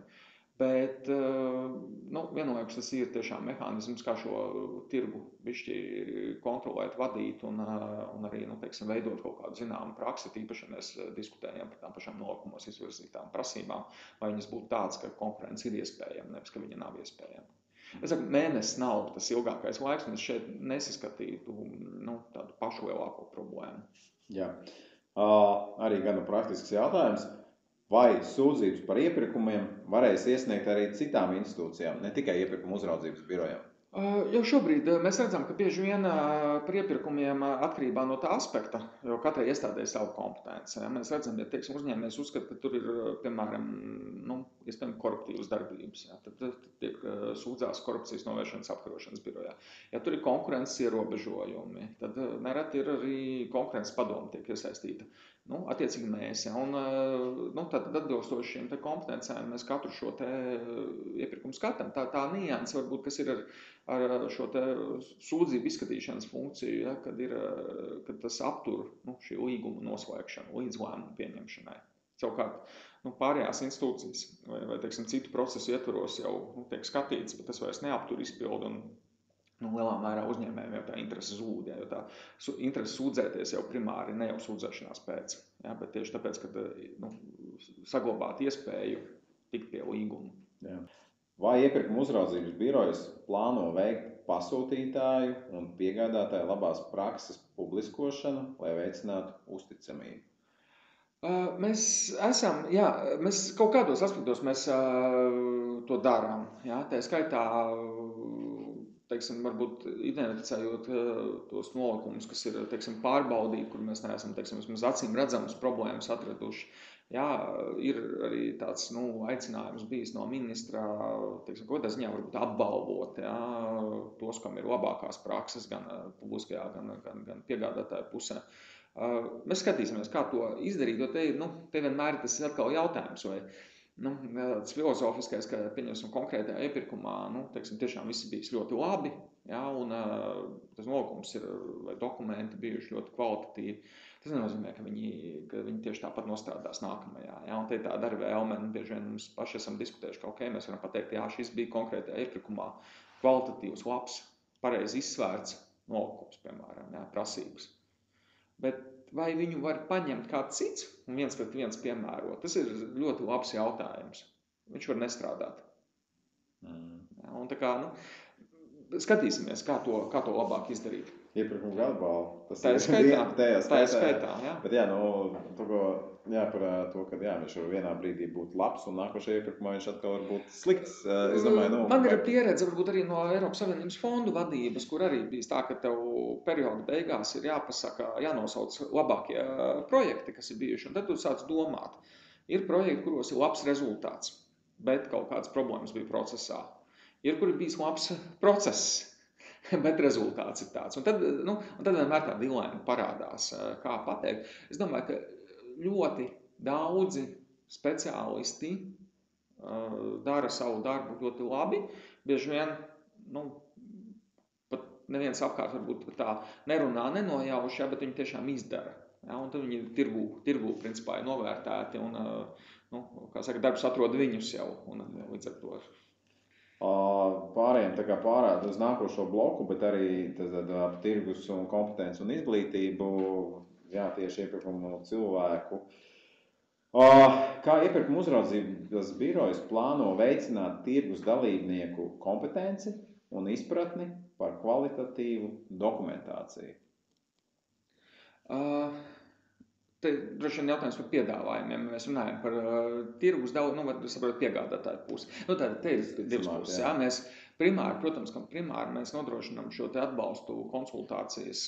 Bet vienlaikus tas ir tiešām mehānisms, kā šo tirgu bišķi kontrolēt, vadīt un arī, teiksim, veidot kaut kādu zināmu praksi, tīpaši, ja mēs diskutējam par tām pašām nolikumos izvirzītām prasībām, lai viņas būtu tāds, ka konkurence ir iespējama, nevis, ka viņa nav iespējama. Es saku, mēnesis nav tas ilgākais laiks, un es šeit nesaskatītu tādu pašu lielāko problēmu. Jā, arī gana praktisks jautājums. Vai sūdzības par iepirkumiem varēs iesniegt arī citām institūcijām, ne tikai iepirkuma uzraudzības birojām? Jau šobrīd mēs redzam, ka bieži vien par iepirkumiem atkarībā no tā aspekta, jo katrai iestādē ir sava kompetence. Ja? Mēs redzam, ja uzņēmējs uzskata, ka tur ir, piemēram, iespējams koruptīvas darbības, ja? Tad tiek sūdzās korupcijas novēršanas apkarošanas birojā. Ja tur ir konkurences ierobežojumi, tad nereti ir arī konkurences padome tiek iesaistīta. Attiecīgi mēs, ja, un tad atbilstoši šīm kompetencēm mēs katru šo te iepirkumu skatām. Tā nianse varbūt, kas ir ar šo te sūdzību izskatīšanas funkciju, ja, kad tas aptur šī līguma noslēgšanu līdz lēmumu pieņemšanai. Savukārt, pārējās institūcijas vai teiksim, citu procesu ietvaros jau tiek skatīts, bet tas vairs neaptur izpildu un lielā mērā uzņēmējiem jau tā interese zūd, ja, jo tā interese sūdzēties jau primāri ne jau sūdzēšanās pēc, ja, bet tieši tāpēc, ka saglabāt iespēju tikt pie līguma. Jā. Vai iepirkuma uzraudzības birojas plāno veikt pasūtītāju un piegādātāju labās prakses publiskošanu, lai veicinātu uzticamību? Mēs kaut kādos aspektos mēs to darām. Ja? Tā skaitā, teiksim, varbūt identificējot tos nolikumus, kas ir, teiksim, pārbaudīti, kur mēs neesam, teiksim, acīm redzamas problēmas atraduši. Jā, ir arī tāds aicinājums bijis no ministra, teiksim, kādā ziņā varbūt apbalvot tos, kam ir labākās prakses gan publiskajā, gan piegādātāju pusē. Mēs skatīsimies, kā to izdarīt, jo te vienmēr tas ir atkal jautājums, vai tāds filozofiskais, ka pieņemsim konkrētajā iepirkumā, teiksim, tiešām viss bijis ļoti labi, ja, un tas nolikums ir, vai dokumenti bijuši ļoti kvalitatīvi. Tas nenozīmē, ka viņi tieši tāpat nostrādās nākamajā. Ja, un te tā dara vēlme, bieži vien mums paši esam diskutējuši, ka mēs varam pateikt, jā, šis bija konkrētajā iepirkumā kvalitatīvs, labs, pareizi izsvērts nolikums, piemēram, jā, prasības. Bet vai viņu var paņemt kāds cits un viens pret viens piemērot? Tas ir ļoti labs jautājums. Viņš var nestrādāt. Ja, un tā kā, skatīsimies, kā to labāk izdarīt. Iepirkuma gala tas tā ir skaitā, jā. Bet par to, ka viņš var vienā brīdī būt labs un nākošajā iepirkumā viņš atkal var būt slikts. Es domāju, Man ir pieredze varbūt arī no Eiropas Savienības fondu vadības, kur arī bijis tā, ka tev perioda beigās ir jānosauc labākie projekti, kas ir bijuši, un tad tu sāc domāt. Ir projekti, kuros ir labs rezultāts, bet kaut kādas problēmas bija procesā. Ir, kur ir bijis labs process, bet rezultāts ir tāds. Un tad vienmēr tā dilēma parādās, kā pateikt. Es domāju, ka ļoti daudzi speciālisti dara savu darbu ļoti labi. Bieži vien, pat neviens apkārt varbūt tā nerunā, nenojauš, bet viņi tiešām izdara. Ja, un tad viņi tirgū principā ir novērtēti un, darbs atrod viņus jau. Un līdz ar to pārējiem pārāda uz nākošo bloku, bet arī ap tirgus un kompetenci un izglītību, jā, tieši iepirkumu cilvēku. Kā iepirkuma uzraudzības birojas plāno veicināt tirgus dalībnieku kompetenci un izpratni par kvalitatīvu dokumentāciju? Te droši vien jautājums par piedāvājumiem. Mēs runājam par tirgus piegādātāju pusi. Te ir divas puses. Jā. Mēs primāri mēs nodrošinām šo te atbalstu konsultācijas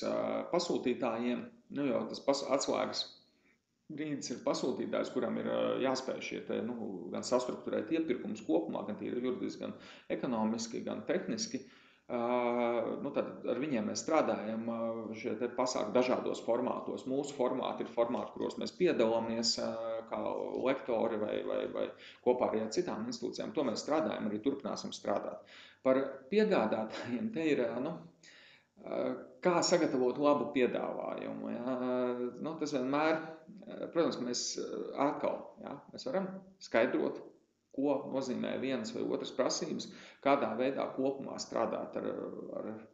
pasūtītājiem, jo tas atslēgas brīdis ir pasūtītājs, kuram ir jāspēj šie te, gan sastruktūrēt iepirkumus kopumā, gan tīri juridiski, gan ekonomiski, gan tehniski. Tad ar viņiem mēs strādājam šie te pasākumi dažādos formātos. Mūsu formāti ir formāti, kuros mēs piedalāmies kā lektori vai kopā arī ar citām institūcijām. To mēs strādājam, arī turpināsim strādāt. Par piegādātājiem te ir, kā sagatavot labu piedāvājumu. Ja? Tas vienmēr, protams, mēs varam skaidrot, ko nozīmē vienas vai otras prasības, kādā veidā kopumā strādāt ar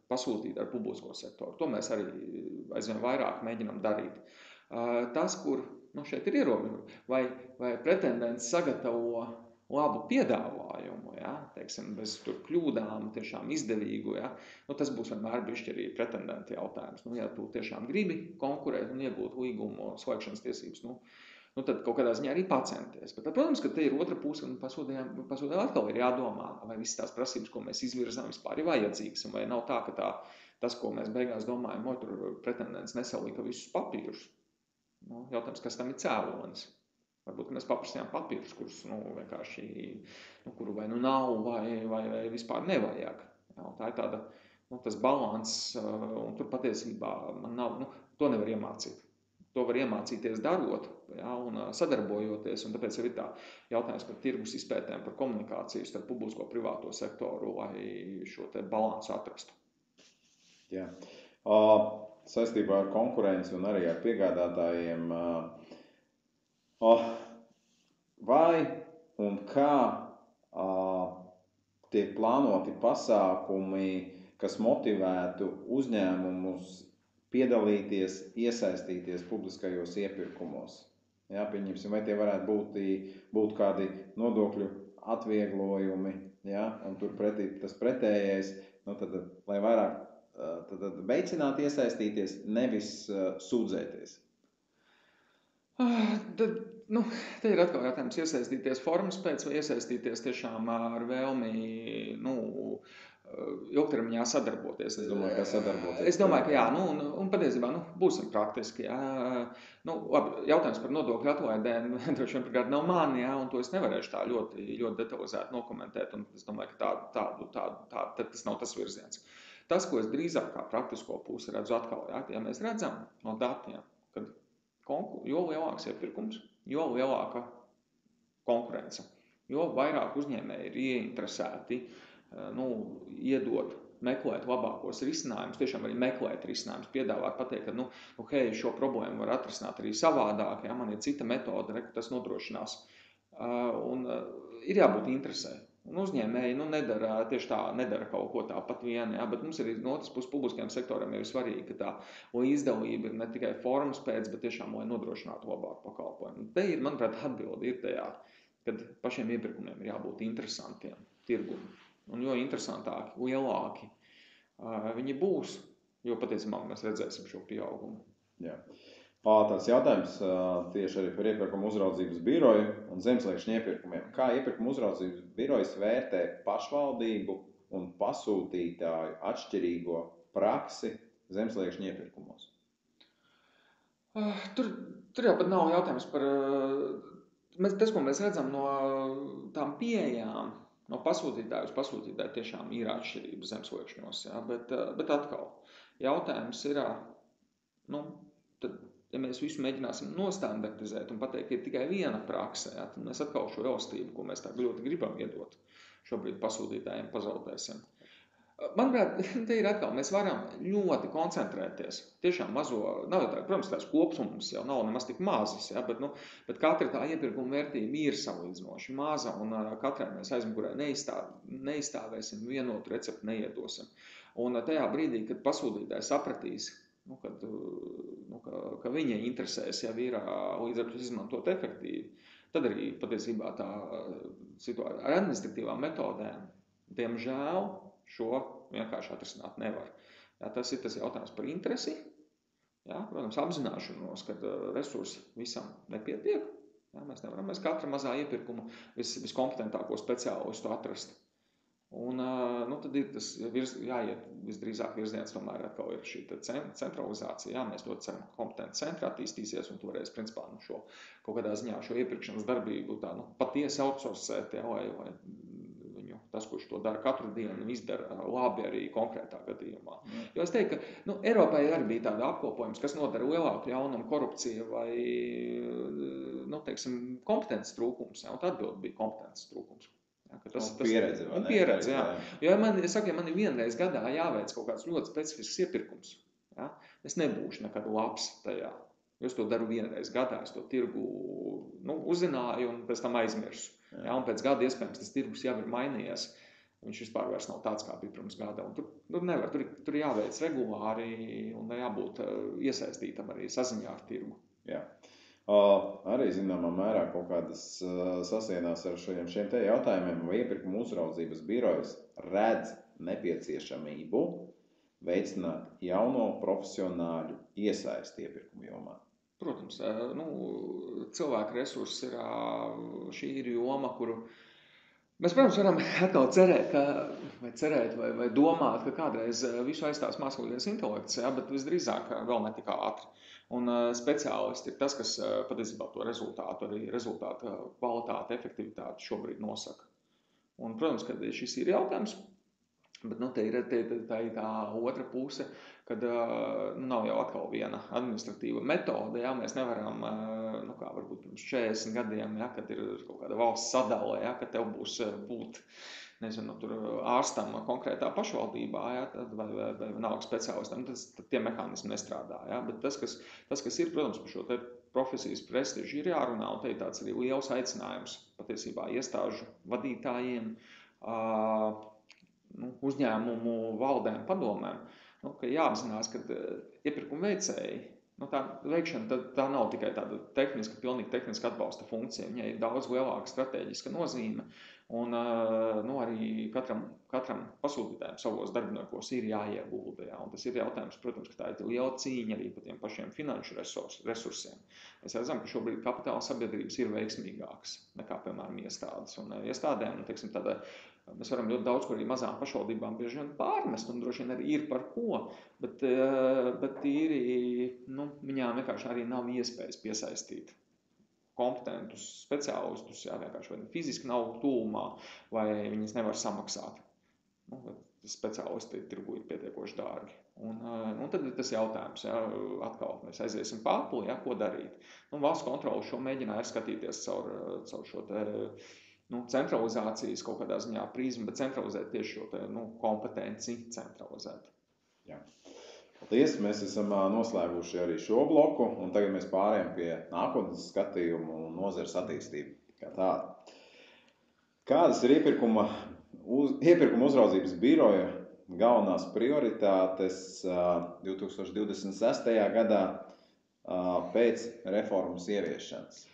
pasūtītu, ar publisko sektoru. To mēs arī aizvien vairāk mēģinām darīt. Tas, kur šeit ir ierobežojumi, vai pretendents sagatavo labu piedāvājumu, ja, teiksim, bez tur kļūdām, tiešām izdevīgu, ja, tas būs vienmēr bišķi arī pretendenta jautājums. Ja tu tiešām gribi konkurēt un iegūt līgumu slēgšanas tiesības, tad kaut kādā ziņā arī pacenties. Bet, protams, ka te ir otra puse, un pasūtījām atkal ir jādomā, vai visas tās prasības, ko mēs izvirzām, vispār ir vajadzīgas, un vai nav tā, ka tas, ko mēs beigās domājam, tur pretendents nesalika visus papīrus. Jautājums, kas tam ir cēlonis? Varbūt mēs paprasījām papīrus, kurus vienkārši, kuru vai nav, vai vispār nevajag. Tā ir tāda, tas balans, un tur patiesībā man nav, to nevar iemācīt. To var iemācīties darot, un sadarbojoties, un tāpēc ir tā jautājums par tirgus izpētēm, par komunikāciju starp publisko privāto sektoru, lai šo te balansu atrastu. Jā. Saistībā ar konkurenci un arī ar piegādātājiem, vai un kā tiek plānoti pasākumi, kas motivētu uzņēmumus piedalīties, iesaistīties publiskajos iepirkumos? Jā, pieņemsim, vai tie varētu būt kādi nodokļu atvieglojumi, jā, un turpretī tas pretējais, tad, lai vairāk veicināt iesaistīties, nevis sūdzēties. Te ir atkal jautājums iesaistīties formas pēc vai iesaistīties tiešām ar vēlmi, ilgtermiņā sadarboties. Es domāju, ka sadarboties. Es domāju, ka jā, un patiesībā, būsim praktiski, jā. Labi, jautājums par nodokļu atlaidēm, droši vien pirmkārt nav mani, jā, un to es nevarēšu tā ļoti, ļoti detalizēti nokomentēt, un es domāju, ka tas nav tas virziens. Tas, ko es drīzāk kā praktisko pusi redzu atkal, ja mēs redzam no datiem, kad jo lielāks iepirkums, jo lielāka konkurence, jo vairāk uzņēmēji ir ieinteresēti iedot, meklēt labākos risinājumus, tiešām arī meklēt risinājumus, piedāvāt, pateikt, ka hei, šo problēmu var atrisināt arī savādāk, ja man ir cita metode, tas nodrošinās. Un ir jābūt interesē. Un uzņēmēji nedara kaut ko tāpat vien, ja, bet mums ir no otras puses publiskajam sektoram ir svarīgi, ka tā līdzdalība ir ne tikai formas pēc, bet tiešām, lai nodrošinātu labāku pakalpojumu. Te ir, manuprāt, atbildi ir tajā, kad pašiem iepirkumiem ir jābūt interesantiem tirgumi. Un jo interesantāki, lielāki viņi būs, jo patiesībā mēs redzēsim šo pieaugumu. Jā. Tāds jautājums tieši arī par iepirkumu uzraudzības biroju un zemesliekšņu iepirkumiem. Kā iepirkumu uzraudzības birojas vērtē pašvaldību un pasūtītāju atšķirīgo praksi zemesliekšņu iepirkumos? Tur jau pat nav jautājums par... Tas, ko mēs redzam no tām pieejām, no pasūtītāju uz pasūtītāju tiešām ir atšķirības zemesliekšņos, ja, bet atkal jautājums ir, tad, ja mēs visu mēģināsim nostandartizēt un pateikt, ka ir tikai viena prakse, ja, tad mēs atkal šo elastību, ko mēs tā ļoti gribam iedot, šobrīd pasūtītājiem pazaudēsim. Manuprāt, te ir atkal, mēs varam ļoti koncentrēties. Tiešām mazo, nav tā, protams, tās kopsums jau nav nemaz tik mazas, ja, bet katra tā iepirkuma vērtība ir salīdzinoši maza, un katrai mēs aizmugurē neizstāvēsim, vienotu receptu neiedosim. Un tajā brīdī, kad pasūtītājs sapratīs, ka viņa interesēs jau ir līdzekļus izmantot efektīvi, tad arī patiesībā tā situācija ar administratīvām metodēm, diemžēl, šo vienkārši atrisināt nevar. Jā, tas ir tas jautājums par interesi, jā, protams, apzināšanos, ka resursi visam nepietiek. Jā, mēs katra mazā iepirkuma viskompetentāko speciālistu atrast. Un tad ir tas jāiet visdrīzāk virziens, tomēr atkal ir šī centralizācija. Jā, mēs ļoti ceram, ka kompetenti centri attīstīsies un toreiz, principā, šo kaut kādā ziņā šo iepirkšanas darbību tā, patiesi outsourcēt, jā, lai tas, kurš to dara katru dienu, izdara labi arī konkrētā gadījumā. Jo es teiktu, ka Eiropai arī bija tāda apkopojums, kas nodara lielāku ļaunumu, korupciju vai, kompetences trūkums. Jā, un tā atbilde bija kompetences trūkums. Jā, pieredze, jā. Jo, ja man ir vienreiz gadā jāveic kaut kāds ļoti specifisks iepirkums, jā, es nebūšu nekad labs tajā. Jo es to daru vienreiz gadā, es to tirgu uzzināju un pēc tam aizmirsu. Jā, un pēc gada iespējams tas tirgus jau ir mainījies. Viņš vispār vairs nav tāds, kā bija pirms gada. Un tur jāveic regulāri un jābūt iesaistītam arī saziņā ar tirgu. Jā. Arī zināmā mērā kaut kādas sasienās ar šiem te jautājumiem, vai iepirkuma uzraudzības birojas redz nepieciešamību veicināt jauno profesionāļu iesaisti iepirkuma jomā. Protams, cilvēku resursi šī ir joma, kuru mēs, protams, varam atkal cerēt vai domāt, ka kādreiz visu aizstās mākslīgais intelekts, bet visdrīzāk vēl ne tik ātri. Un speciālisti ir tas, kas patiesībā to rezultātu kvalitāti, efektivitāti šobrīd nosaka. Un, protams, ka šis ir jautājums, bet te ir tā otra puse, kad nav jau atkal viena administratīva metode, mēs nevaram, kā varbūt pirms 40 gadiem, kad ir kaut kāda valsts sadale, ka tev būs būt, nezinu, tur ārstam konkrētā pašvaldībā, vai vienalga speciālistam, tad tie mehānismi nestrādā, bet tas, kas ir, protams, par šo te profesijas prestižu ir jārunā, un te ir tāds arī liels aicinājums patiesībā iestāžu vadītājiem, uzņēmumu valdēm, padomēm, ka jāapzinās, ka iepirkuma veicēji, tā veikšana tā nav tikai tāda pilnīgi tehniska atbalsta funkcija, viņai ir daudz lielāka strateģiska nozīme, un arī katram pasūtītājiem savos darbiniekos ir jāiegulda, un tas ir jautājums, protams, ka tā ir liela cīņa arī par tiem pašiem finanšu resursiem. Mēs redzam, ka šobrīd kapitāla sabiedrības ir veiksmīgākas nekā, piemēram, iestādes, un iestādēm, teiksim, mēs varam ļoti daudz, ko arī mazām pašvaldībām bieži vien pārmest, un droši vien arī ir par ko, bet viņām vienkārši arī nav iespējas piesaistīt kompetentus speciālistus, vienkārši vai fiziski nav tūmā, vai viņas nevar samaksāt. Speciālisti tirgu ir pietiekoši dārgi. Un tad ir tas jautājums, atkal mēs aiziesim pārpuli, ko darīt. Valsts kontrole šo mēģināja skatīties caur šo te centralizācijas kaut kādā ziņā prizmu, bet centralizēt tieši šo kompetenci centralizēt. Jā. Paldies, mēs esam noslēguši arī šo bloku, un tagad mēs pārējām pie nākotnes skatījumu un nozares attīstību kā tāda. Kādas ir iepirkuma uzraudzības biroja galvenās prioritātes 2026. gadā pēc reformas ieviešanas?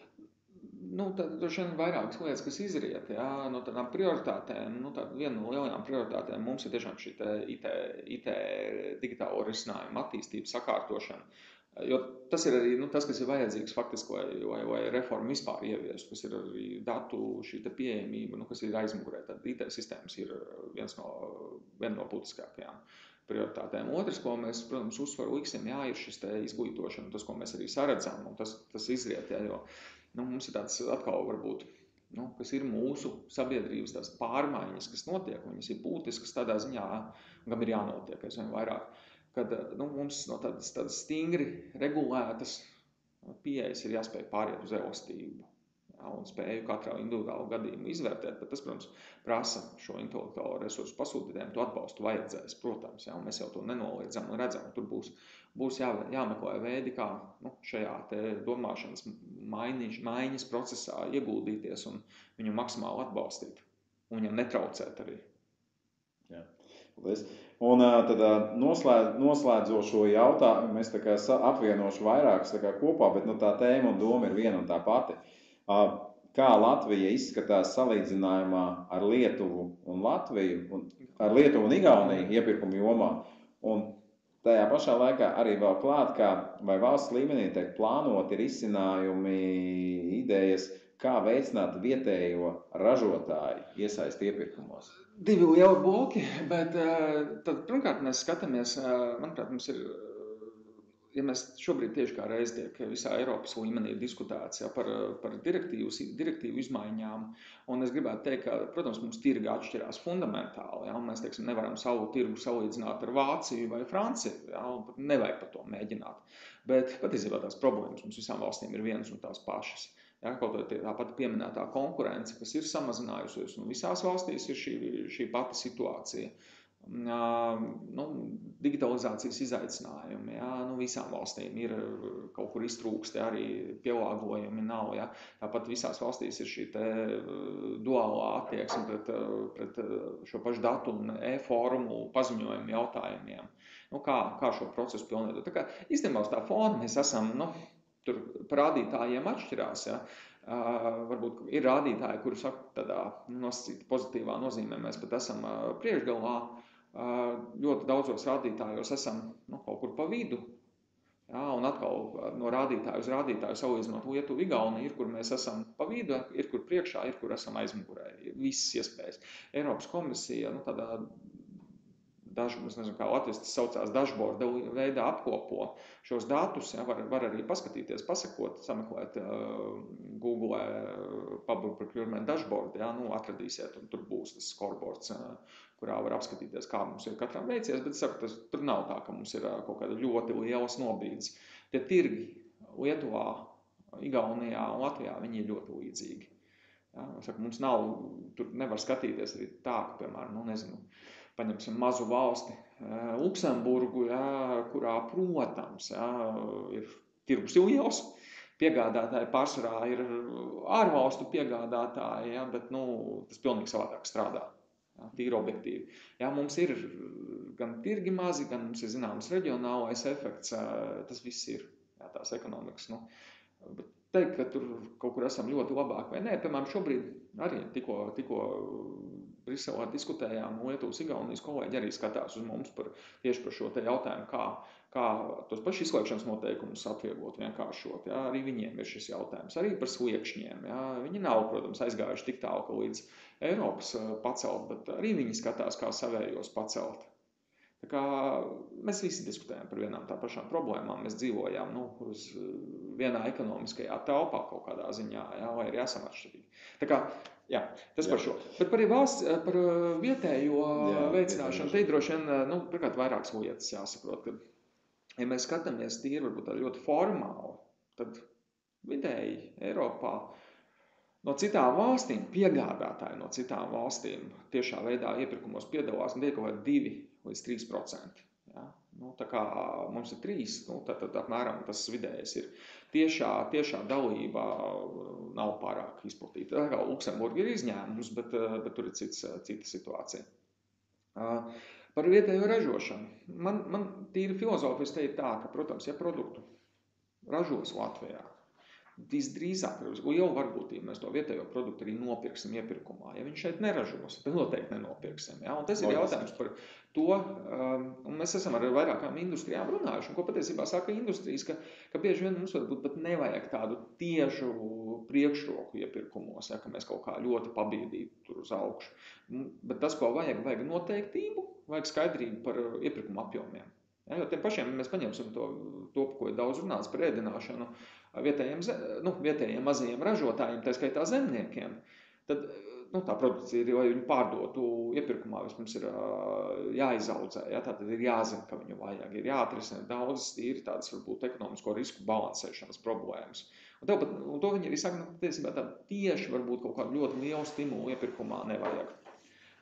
Tad droši vien vairākas lietas, kas izriet no tādām prioritātēm. Viena no lielajām prioritātēm mums ir tiešām šī IT digitālo risinājumu attīstību, sakārtošana. Jo tas ir arī tas, kas ir vajadzīgs faktiski, lai reformu vispār ieviestu, kas ir arī datu šī pieejamība, kas ir aizmugurē. Tad IT sistēmas ir viena no būtiskākajām prioritātēm. Otrs, ko mēs, protams, uzsvaru liksim, ir šis izglītošana, tas, ko mēs arī saredzam, un tas izriet, jo mums ir tāds atkal varbūt, kas ir mūsu sabiedrības tās pārmaiņas, kas notiek, viņas ir būtiskas tādā ziņā, kam ir jānotiek aizvien vairāk, kad mums no tādas stingri regulētas pieejas ir jāspēj pāriet uz elastību, un spēju katrā individuālu gadījumu izvērtēt, bet tas, protams, prasa šo intelektuālo resursu pasūtītājiem, to atbalstu vajadzēs, protams, un mēs jau to nenoliedzam un redzam, tur būs jāmeklē veidi, kā šajā te domāšanas maiņas procesā ieguldīties un viņu maksimāli atbalstīt, un viņam netraucēt arī. Jā, paldies. Un tad noslēdzošo jautājumu, mēs apvienošu vairākus kopā, bet tā tēma un doma ir viena un tā pati. Kā Latvija izskatās salīdzinājumā ar Lietuvu un Latviju, ar Lietuvu un Igauniju iepirkumu jomā, un tajā pašā laikā arī vēl klāt, vai valsts līmenī tiek plānoti risinājumi, idejas, kā veicināt vietējo ražotāju iesaist iepirkumos? Divi lieli bloki, bet tad pirmkārt mēs skatāmies, manuprāt, mums ir, ja mēs šobrīd tieši kā reiz tiek visā Eiropas līmenī diskutēts par direktīvu izmaiņām, un es gribētu teikt, ka, protams, mums tirgi atšķirās fundamentāli, un mēs, nevaram savu tirgu salīdzināt ar Vāciju vai Franciju, un nevajag par to mēģināt. Bet patiesībā tās problēmas mums visām valstīm ir vienas un tās pašas. Kaut tāpat pieminētā konkurence, kas ir samazinājusies, un visās valstīs ir šī pati situācija. Digitalizācijas izaicinājumi, visām valstīm ir kaut kur iztrūksti, arī pielāgojumi nav. Tāpat visās valstīs ir šī duālā attieksme pret šo pašu datu un e-formu paziņojumu jautājumiem. Kā šo procesu pilnveidot. Tā kā īstenībā uz tā fona mēs esam, tur rādītājiem atšķirās, varbūt ir rādītāji, kuri saka tādā nosacīta pozitīvā nozīmē, mēs pat esam priekšgalā, ļoti daudzos rādītājos esam kaut kur pa vidu, Jā, un atkal no rādītāju uz rādītāju salīdzinot Lietuvu, Igauniju, ir, kur mēs esam pa vidu, ir, kur priekšā, ir, kur esam aizmugurē. Visas iespējas. Eiropas komisija, tādā es nezinu, kā latviski tas saucās, dashboarda veidā apkopo šos datus. Ja, var arī paskatīties, pasakot, sameklēt Google Public Procurement Dashboard, ja, atradīsiet, un tur būs tas scoreboards, kurā var apskatīties, kā mums ir katram veicies, bet es saku, tur nav tā, ka mums ir kaut kāda ļoti lielas nobīdes. Tie tirgi Lietuvā, Igaunijā un Latvijā, viņi ir ļoti līdzīgi. Ja, saku, mums nav, tur nevar skatīties arī tā, ka, piemēram, paņemsim mazu valsti, Luksemburgu, ja, kurā, protams, ja, ir tirgus liels, piegādātāji pārsvarā ir ārvalstu piegādātāji, ja, bet tas pilnīgi savādāk strādā. Ja, tīri objektīvi. Ja, mums ir gan tirgi mazi, gan mums ir zināms reģionālais efekts, tas viss ir, ja, tās ekonomikas. Bet teikt, ka tur kaut kur esam ļoti labāk vai nē, piemēram, šobrīd arī tikko Briselē diskutējām, Lietuvas, Igaunijas kolēģi arī skatās uz mums tieši par šo te jautājumu, kā tos paši izslēgšanas noteikumus atvieglot, vienkāršot. Ja, arī viņiem ir šis jautājums, arī par sliekšņiem. Ja. Viņi nav, protams, aizgājuši tik tālu, ka līdz Eiropas pacelt, bet arī viņi skatās, kā savējos pacelt. Tā kā mēs visi diskutējam par vienām tā pašām problēmām, mēs dzīvojām uz vienā ekonomiskajā telpā kaut kādā ziņā, ja, vai arī esam atšķirīgi. Tā kā, jā, tas par šo. Bet par vietējo veicināšanu, te droši vien, pirmkārt, vairākas lietas jāsaprot, ka, ja mēs skatāmies tīri, varbūt tā ļoti formāli, tad vidēji Eiropā no citām valstīm, piegādātāji no citām valstīm tiešā veidā iepirkumos piedalās un tiek kaut kādi 2 līdz 3%. Ja? Tā kā mums ir 3, tad apmēram tas vidējais ir. Tiešā dalība nav pārāk izplatīta. Tā kā Luksemburga ir izņēmums, bet tur ir cita situācija. Par vietējo ražošanu. Man tīri filozofijas te ir tā, ka, protams, ja produktu ražos Latvijā, visdrīzāk ar lielu varbūtību mēs to vietējo produktu arī nopirksim iepirkumā. Ja viņš šeit neražos, tad noteikti nenopirksim. Ja? Un tas ir jautājums par to, un mēs esam ar vairākām industrijām runājuši, un ko patiesībā saka industrijas, ka bieži vien mums varbūt pat nevajag tādu tiešu priekšroku iepirkumos, ja, ka mēs kaut kā ļoti pabiedītu tur uz augšu. Bet tas, ko vajag noteiktību, vajag skaidrību par iepirkumu apjomiem. Ja, jo tiem pašiem mēs paņemsim to, ko ir daudz runāts par ēdināšanu vietējiem mazajiem ražotājiem, tā skaitā zemniekiem, tad tā produkcija ir, lai viņu pārdotu iepirkumā, vispirms ir jāizaudzē, ja, tātad ir jāzina, ka viņu vajag, ir jāatrisina daudzas tīri tādas varbūt ekonomisko risku balansēšanas problēmas. Un to viņi arī saka, tiesībā tā tieši varbūt kaut kādu ļoti lielu stimulu iepirkumā nevajag.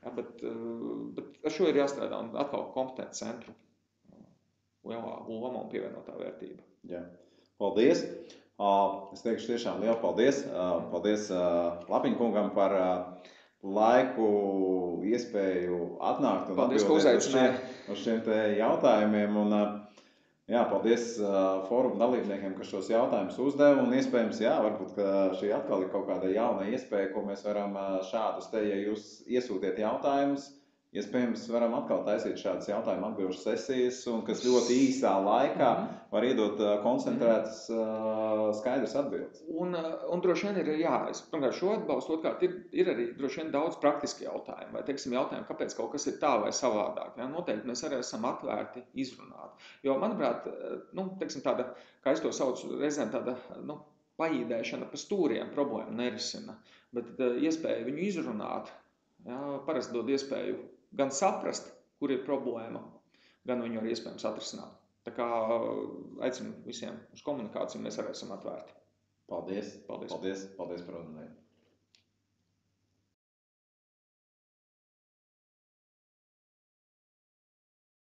Ja, bet ar šo ir jāstrādā un atkal kompetenci centru lielā loma un pievienotā vērtība. Jā. Paldies! Es teikšu tiešām lielu paldies. Paldies Lapiņkungam par laiku, iespēju atnākt un atbildēt uz šiem te jautājumiem. Un, jā, paldies fóruma dalībniekiem, kas šos jautājumus uzdeva. Un iespējams, jā, varbūt, ka šī atkal ir kaut kāda jauna iespēja, ko mēs varam šādus te, ja jūs iesūtiet jautājumus, iespējams, varam atkal taisīt šādas jautājumu atbilžu sesijas, un kas ļoti īsā laikā var iedot koncentrētas skaidrs atbildes. Un droši vien ir, jā, es pirmkārt šo atbalstu, otrkārt ir arī droši vien daudz praktiski jautājumi, vai, teiksim, jautājumi, kāpēc kaut kas ir tā vai savādāk. Ja? Noteikti mēs arī esam atvērti izrunāt. Jo, manuprāt, teiksim, tāda, kā es to saucu, reizēm tāda, paīdēšana pa stūriem problēmu nerisina, bet iespēja viņu izrunāt, ja, parasti dod iespēju gan saprast, kur ir problēma, gan viņu arī iespējams atrisināt. Tā kā aicinu visiem uz komunikāciju, mēs arī esam atvērti. Paldies par uzmanību.